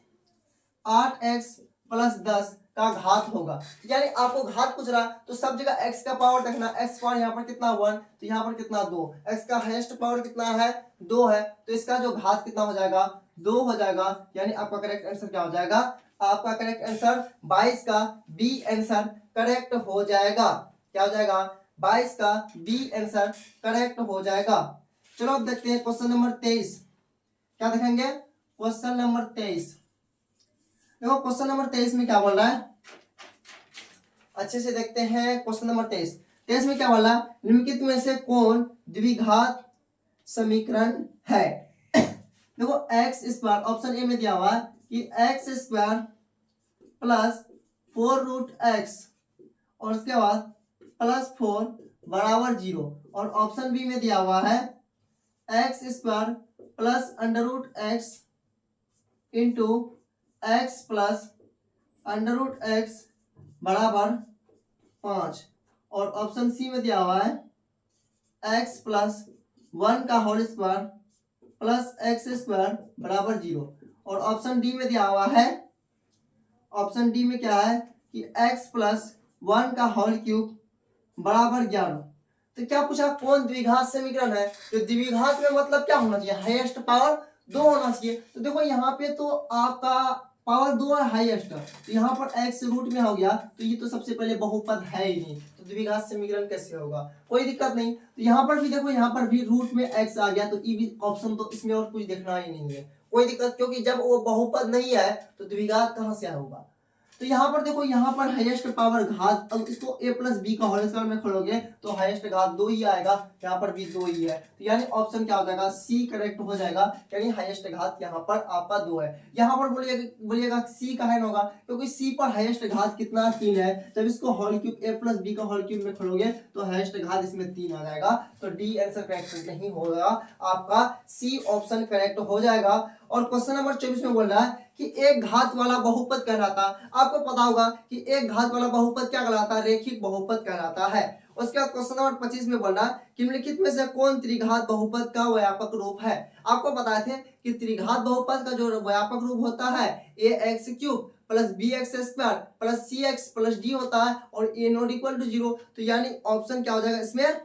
8x + 10 का घात होगा। यानी आपको घात पूछ रहा तो सब जगह x का पावर देखना, x पावर यहाँ पर कितना 1 तो यहाँ पर कितना 2, x का हाईएस्ट पावर कितना है 2 है, तो इसका जो घात कितना हो जाएगा 2 हो जाएगा। यानी आपका करेक्ट आंसर क्या हो जाएगा, आपका करेक्ट आंसर 22 का बी आंसर करेक्ट हो जाएगा। क्या हो जाएगा 22 का बी आंसर करेक्ट हो जाएगा। चलो अब देखते हैं क्वेश्चन नंबर 23। क्या देखेंगे क्वेश्चन नंबर 23। देखो क्वेश्चन नंबर 23 में क्या बोल रहा है, अच्छे से देखते हैं क्वेश्चन नंबर 23 में क्या बोल रहा है, निम्नलिखित में से कौन द्विघात समीकरण है। देखो x², ऑप्शन ए में दिया हुआ है कि x² + 4√x और उसके बाद +4 बराबर 0, और ऑप्शन बी में दिया हुआ है x² + √x into x plus under root x बराबर 5। और ऑप्शन सी में दिया हुआ है एक्स प्लस 1 का whole square plus x square बराबर 0। और ऑप्शन डी में दिया हुआ है, ऑप्शन डी में क्या है कि x प्लस 1 का होल क्यूब बराबर 11। तो क्या पूछा, कौन द्विघात समीकरण है? तो द्विघात में मतलब क्या होना चाहिए, हाईएस्ट पावर 2 होना चाहिए। तो देखो यहाँ पे तो आपका पावर 2 है हाईएस्ट, तो यहाँ पर x रूट में हो गया, तो ये तो सबसे पहले बहुपद है ही नहीं, तो द्विघात समीकरण कैसे होगा, कोई दिक्कत नहीं। तो यहाँ पर भी देखो, यहाँ पर भी रूट में x आ गया, तो ये भी ऑप्शन, तो इसमें और कुछ देखना ही नहीं है, कोई दिक्कत, क्योंकि जब वो बहुपद नहीं है तो द्विघात कहाँ से होगा। तो यहाँ पर देखो, यहाँ पर हाईएस्ट पावर घात, अब इसको a प्लस बी का होल स्क्वायर में खोलोगे तो हाईएस्ट घात 2 ही आएगा, यहाँ पर भी 2 ही है, तो यानी ऑप्शन क्या हो जाएगा, सी करेक्ट हो जाएगा, यानी हाईएस्ट घात यहाँ पर आपका 2 है। यहाँ पर बोलिएगा सी का है होगा, क्योंकि सी पर हाईएस्ट घात कितना 3 है, जब इसको whole cube a plus B का होल क्यूब में खोलोगे तो हाईएस्ट घात इसमें 3 आ जाएगा, तो डी आंसर करेक्ट नहीं होगा, आपका सी ऑप्शन करेक्ट हो जाएगा। और क्वेश्चन नंबर 24 में बोल रहा है कि एक घात वाला बहुपद कहलाता, आपको पता होगा कि एक घात वाला बहुपद क्या कहलाता है, रेखिक बहुपद कहलाता है। उसके बाद क्वेश्चन नंबर 25 में बोल रहा है कि निम्नलिखित में से कौन त्रिघात बहुपद का व्यापक रूप है। आपको बताए थे कि त्रिघात बहुपद का जो व्यापक रूप होता है a x cube plus b x square plus c x plus d होता है, और ए नॉट इक्वल टू 0, तो यानी ऑप्शन क्या हो जाएगा इसमें,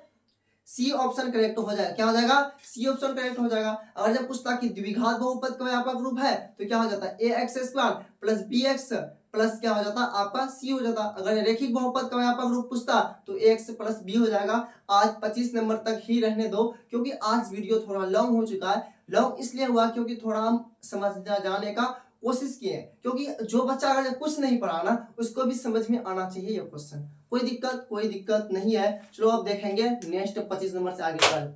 सी ऑप्शन करेक्ट हो जाएगा, क्या हो जाएगा, सी ऑप्शन करेक्ट हो जाएगा। अगर जब पूछता कि द्विघात बहुपद का व्यापक रूप है तो क्या हो जाता है, a x square plus b x plus क्या हो जाता आपका सी हो जाता। अगर रेखिक बहुपद का व्यापक रूप पूछता तो ए एक्स प्लस बी हो जाएगा। आज 25 नंबर तक ही रहने दो, क्योंकि आज वीडियो थोड़ा लॉन्ग हो चुका है। लॉन्ग इसलिए हुआ क्योंकि थोड़ा हम समझ जाने का कोशिश किए, क्योंकि जो बच्चा अगर कुछ नहीं पढ़ा ना उसको भी समझ में आना चाहिए ये क्वेश्चन। कोई दिक्कत नहीं है। चलो अब देखेंगे नेक्स्ट 25 नंबर से आगे कल।